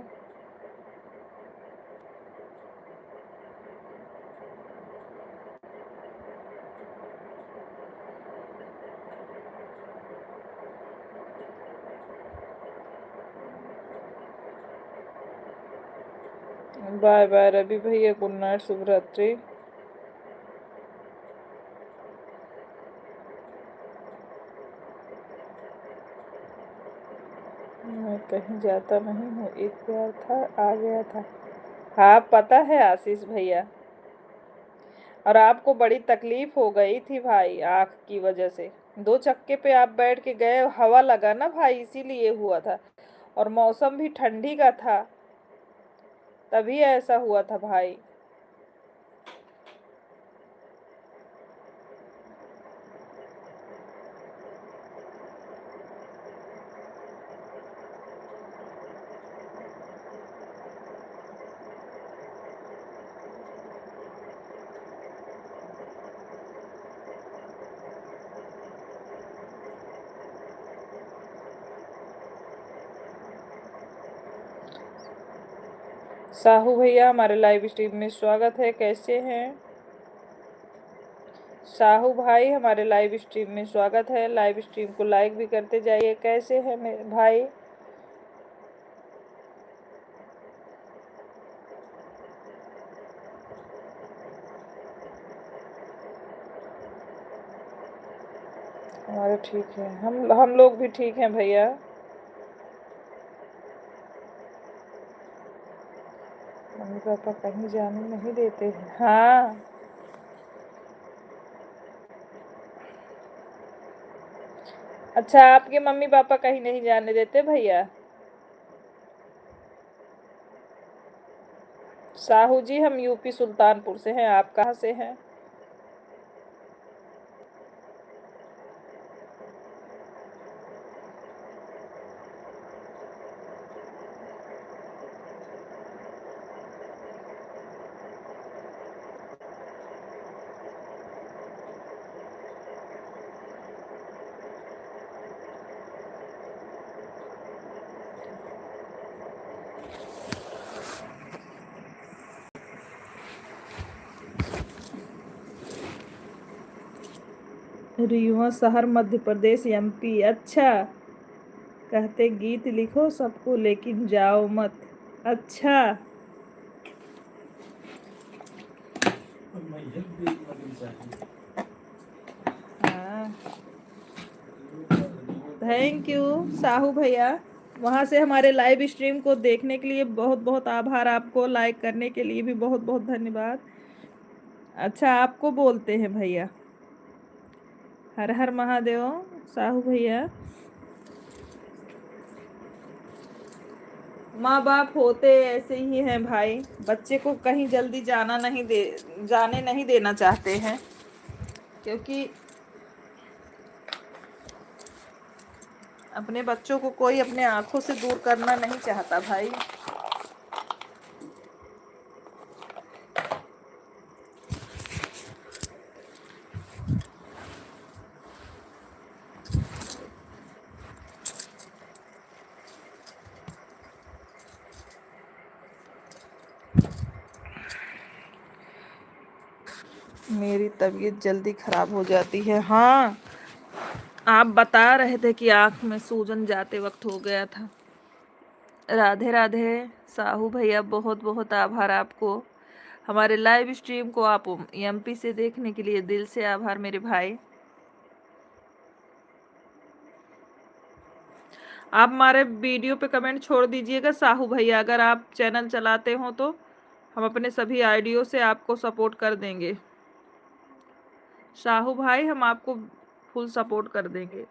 बाय बाय रवि भैया, गुड नाइट, शुभ रात्रि। मैं कहीं जाता नहीं हूँ, एक प्यार था आ गया था। हाँ पता है आशीष भैया, और आपको बड़ी तकलीफ हो गई थी भाई आँख की वजह से। 2 चक्के पे आप बैठ के गए, हवा लगा ना भाई, इसीलिए हुआ था। और मौसम भी ठंडी का था, तभी ऐसा हुआ था भाई। साहू भैया, हमारे लाइव स्ट्रीम में स्वागत है, कैसे हैं? साहू भाई, हमारे लाइव स्ट्रीम में स्वागत है, लाइव स्ट्रीम को लाइक भी करते जाइए। कैसे हैं मेरे भाई? हमारे ठीक है, हम लोग भी ठीक हैं भैया। मम्मी पापा कहीं जाने नहीं देते हैं। हाँ, अच्छा आपके मम्मी पापा कहीं नहीं जाने देते भैया? साहू जी, हम यूपी सुल्तानपुर से हैं, आप कहाँ से हैं? रीवा शहर, मध्य प्रदेश, एमपी। अच्छा, कहते गीत लिखो सबको लेकिन जाओ मत। अच्छा, हाँ, थैंक यू साहू भैया। वहाँ से हमारे लाइव स्ट्रीम को देखने के लिए बहुत बहुत आभार आपको, लाइक करने के लिए भी बहुत बहुत धन्यवाद। अच्छा, आपको बोलते हैं भैया। हर हर महादेव साहू भैया। माँ बाप होते ऐसे ही हैं भाई, बच्चे को कहीं जल्दी जाने नहीं देना चाहते हैं, क्योंकि अपने बच्चों को कोई अपने आंखों से दूर करना नहीं चाहता भाई। मेरी तबीयत जल्दी खराब हो जाती है। हाँ, आप बता रहे थे कि आंख में सूजन जाते वक्त हो गया था। राधे राधे साहू भैया, बहुत बहुत आभार आपको। हमारे लाइव स्ट्रीम को आप एमपी से देखने के लिए दिल से आभार मेरे भाई। आप हमारे वीडियो पे कमेंट छोड़ दीजिएगा साहू भैया, अगर आप चैनल चलाते हो तो हम अपने सभी आईडियो से आपको सपोर्ट कर देंगे। साहू भाई, हम आपको फुल सपोर्ट कर देंगे।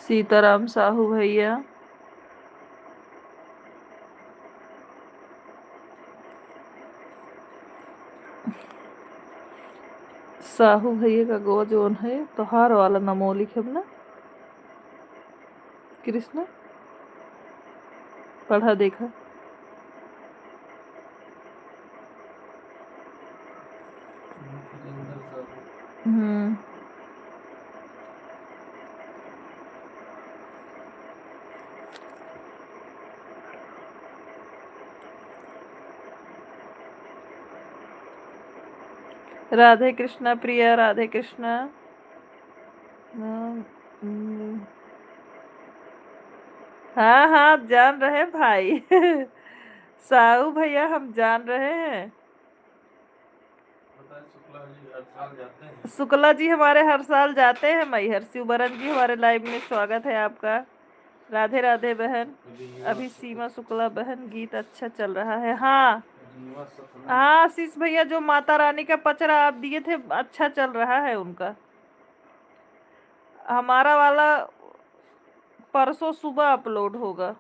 सीताराम साहू भैया, साहू भैया का गो जोन है तो हार वाला नमो लिखब ना कृष्ण, पढ़ा देखा। हम्म, राधे कृष्णा प्रिया, राधे कृष्णा। हाँ हाँ, जान रहे भाई। साहू भैया, हम जान रहे हैं। शुक्ला जी हमारे हर साल जाते हैं मैहर। शिवबरन जी, हमारे लाइव में स्वागत है आपका। राधे राधे बहन। अभी सीमा शुक्ला बहन, गीत अच्छा चल रहा है। हाँ हाँ, आशीष भैया, जो माता रानी का पचरा आप दिए थे, अच्छा चल रहा है उनका। हमारा वाला परसों सुबह अपलोड होगा।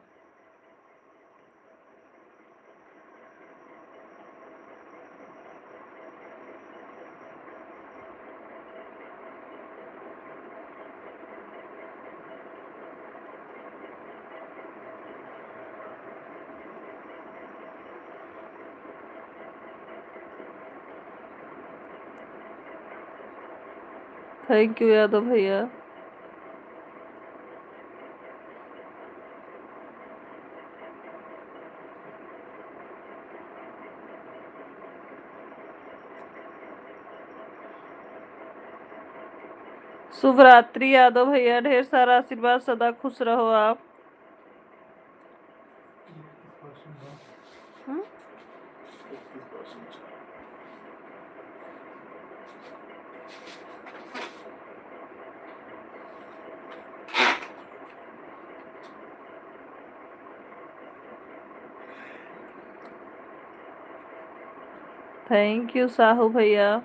थैंक यू यादव भैया। शुभ रात्रि यादव भैया, ढेर सारा आशीर्वाद, सदा खुश रहो आप। थैंक यू साहू भैया।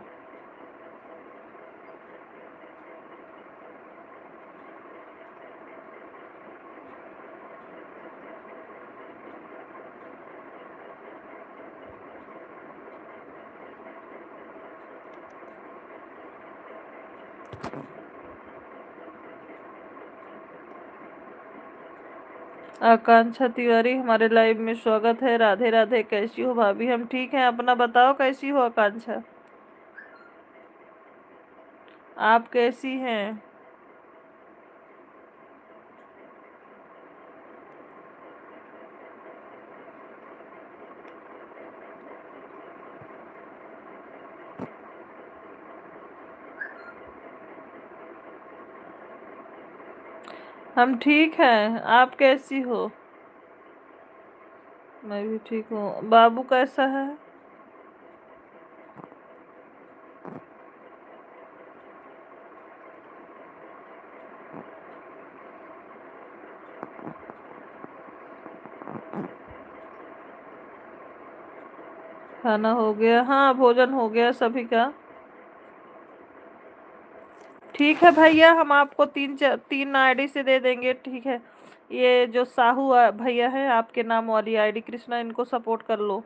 आकांक्षा तिवारी, हमारे लाइव में स्वागत है। राधे राधे, कैसी हो भाभी? हम ठीक हैं, अपना बताओ, कैसी हो आकांक्षा? आप कैसी हैं? हम ठीक हैं, आप कैसी हो? मैं भी ठीक हूँ। बाबू कैसा है? खाना हो गया? हाँ, भोजन हो गया सभी का। ठीक है भैया, हम आपको 3 आईडी से दे देंगे, ठीक है। ये जो साहू भैया है आपके नाम वाली आईडी कृष्णा, इनको सपोर्ट कर लो।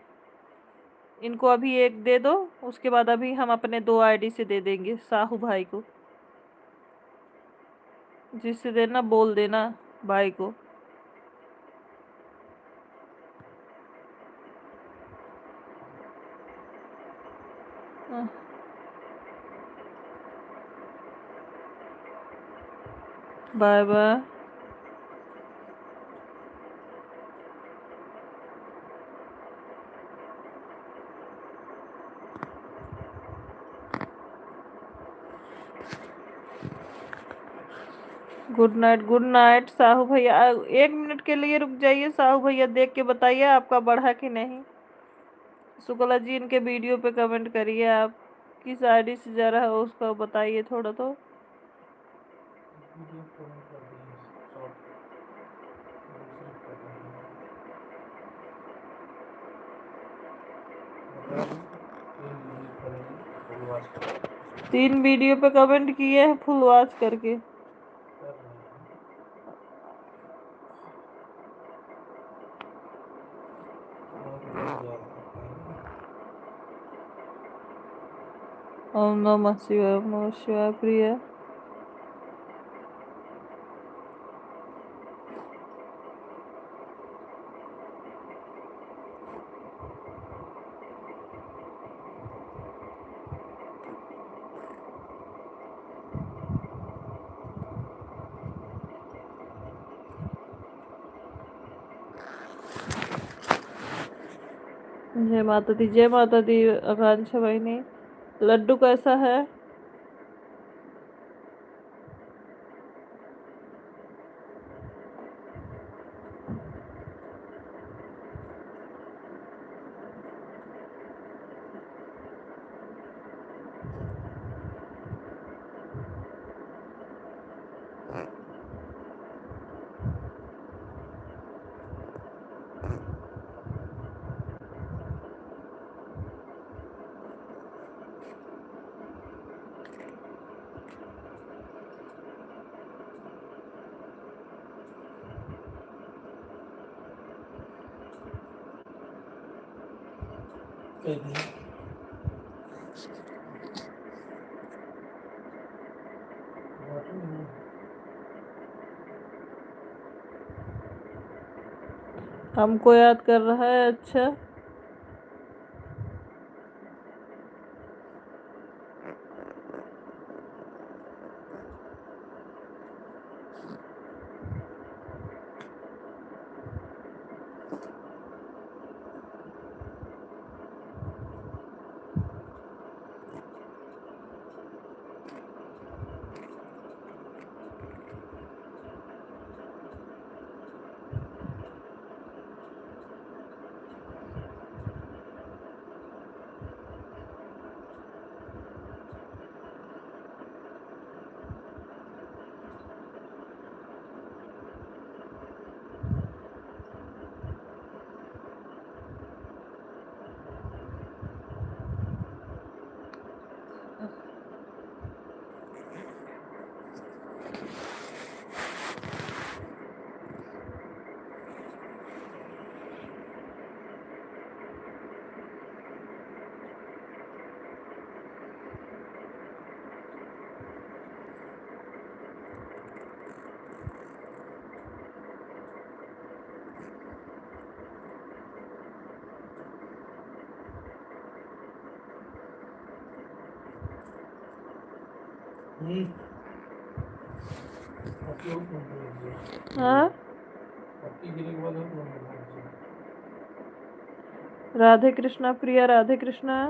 इनको अभी एक दे दो, उसके बाद अभी हम अपने 2 आईडी से दे देंगे साहू भाई को। जिससे देना बोल देना भाई को। Bye bye. Good night, good night Sahu भैया। 1 मिनट के लिए रुक जाइए साहू भैया, देख के बताइए आपका बढ़ा कि नहीं। शुक्ला जी, इनके वीडियो पे कमेंट करिए, आप किस आईडी से जा रहा है उसका बताइए थोड़ा तो। तीन वीडियो पे कमेंट किए हैं फुल वॉच करके। ओम नमः शिवाय, ओम नमः शिवाय। प्रिय जय माता दी, जय माता दी। आकांक्षा बहनी, लड्डू कैसा है? हमको याद कर रहा है, अच्छा। हाँ, राधे कृष्णा प्रिया, राधे कृष्णा।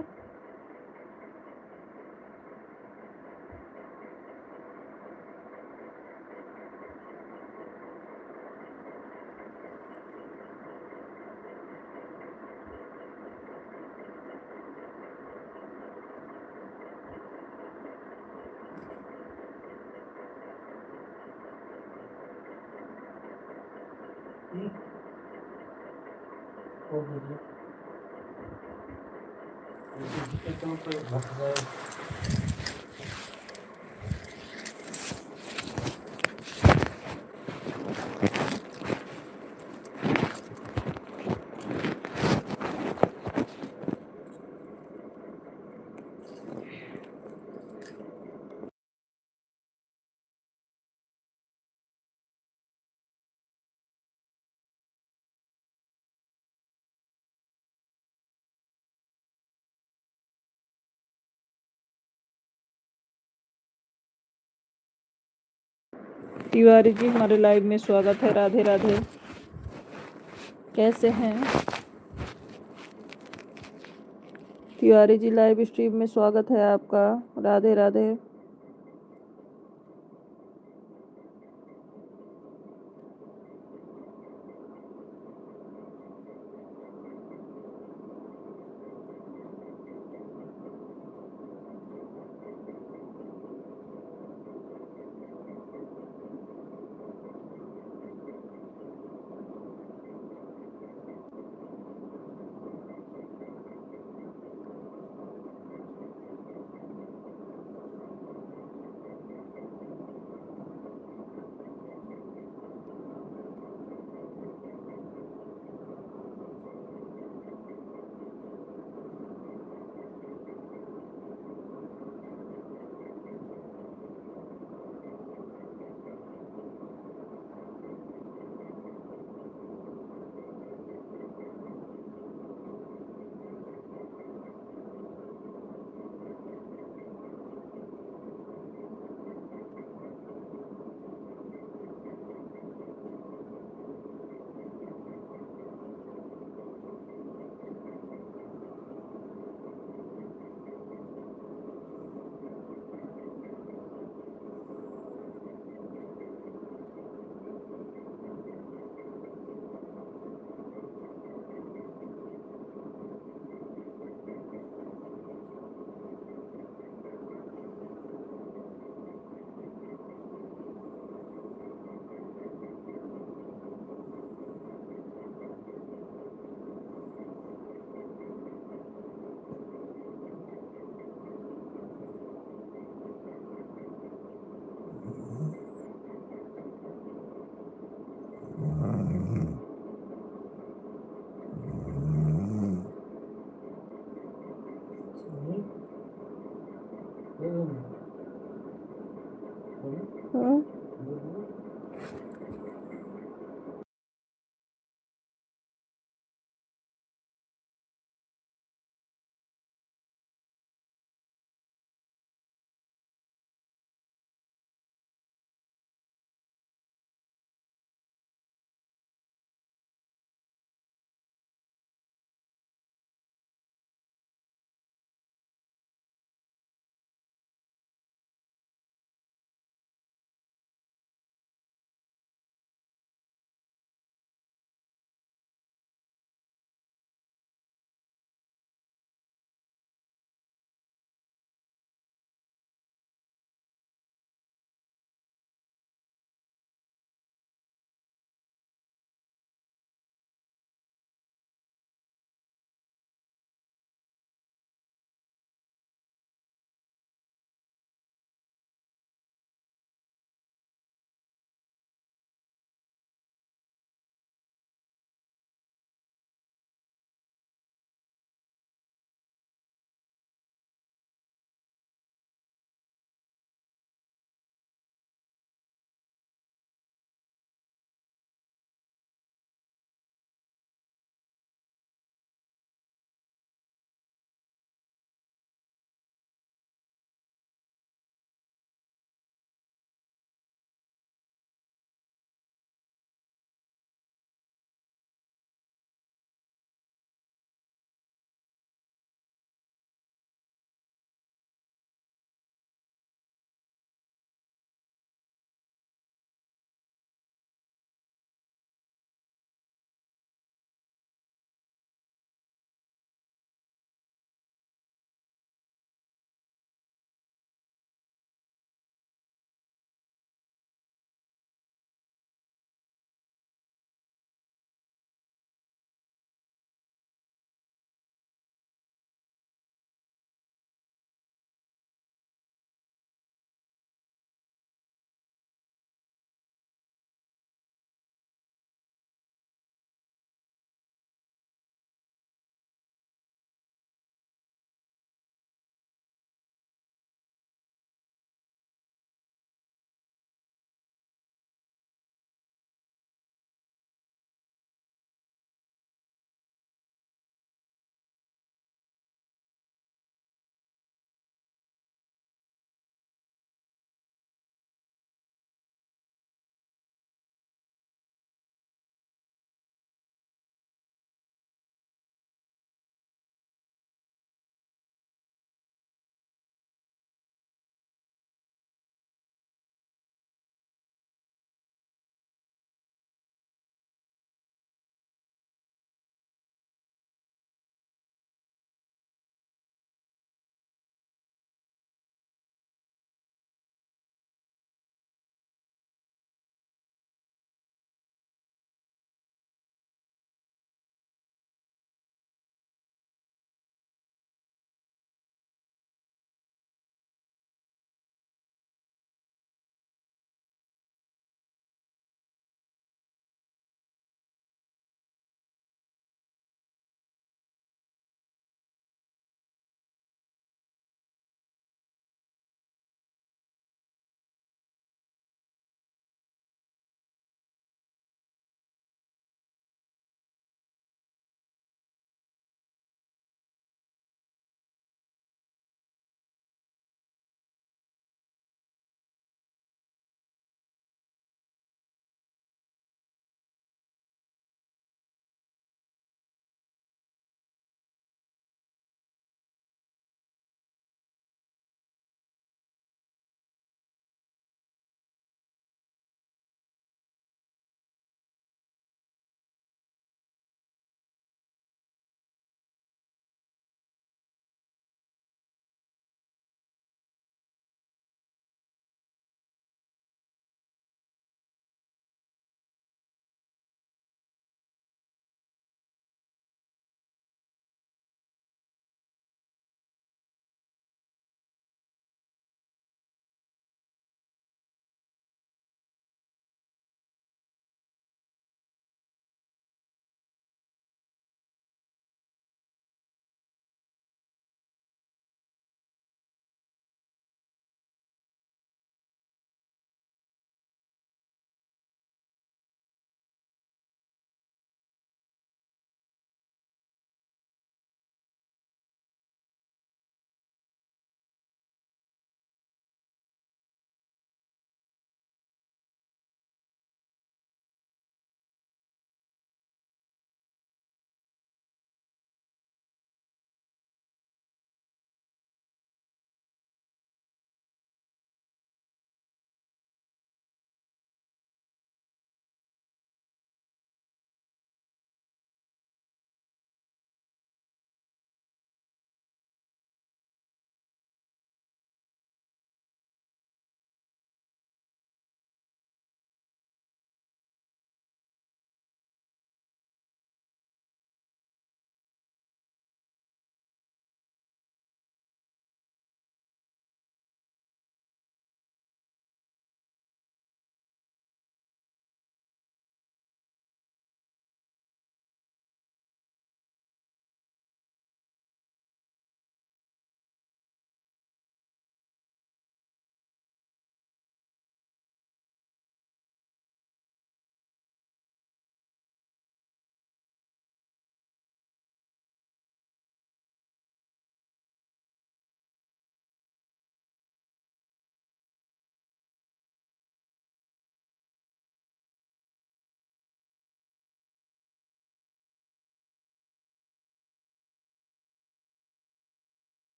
तिवारी जी हमारे लाइव में स्वागत है। राधे राधे, कैसे हैं तिवारी जी? लाइव स्ट्रीम में स्वागत है आपका। राधे राधे।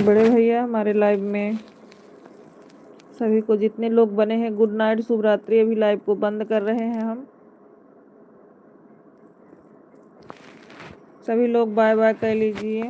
बड़े भैया हमारे लाइव में सभी को जितने लोग बने हैं गुड नाइट, शुभ रात्रि। अभी लाइव को बंद कर रहे हैं हम। सभी लोग बाय बाय कह लीजिए।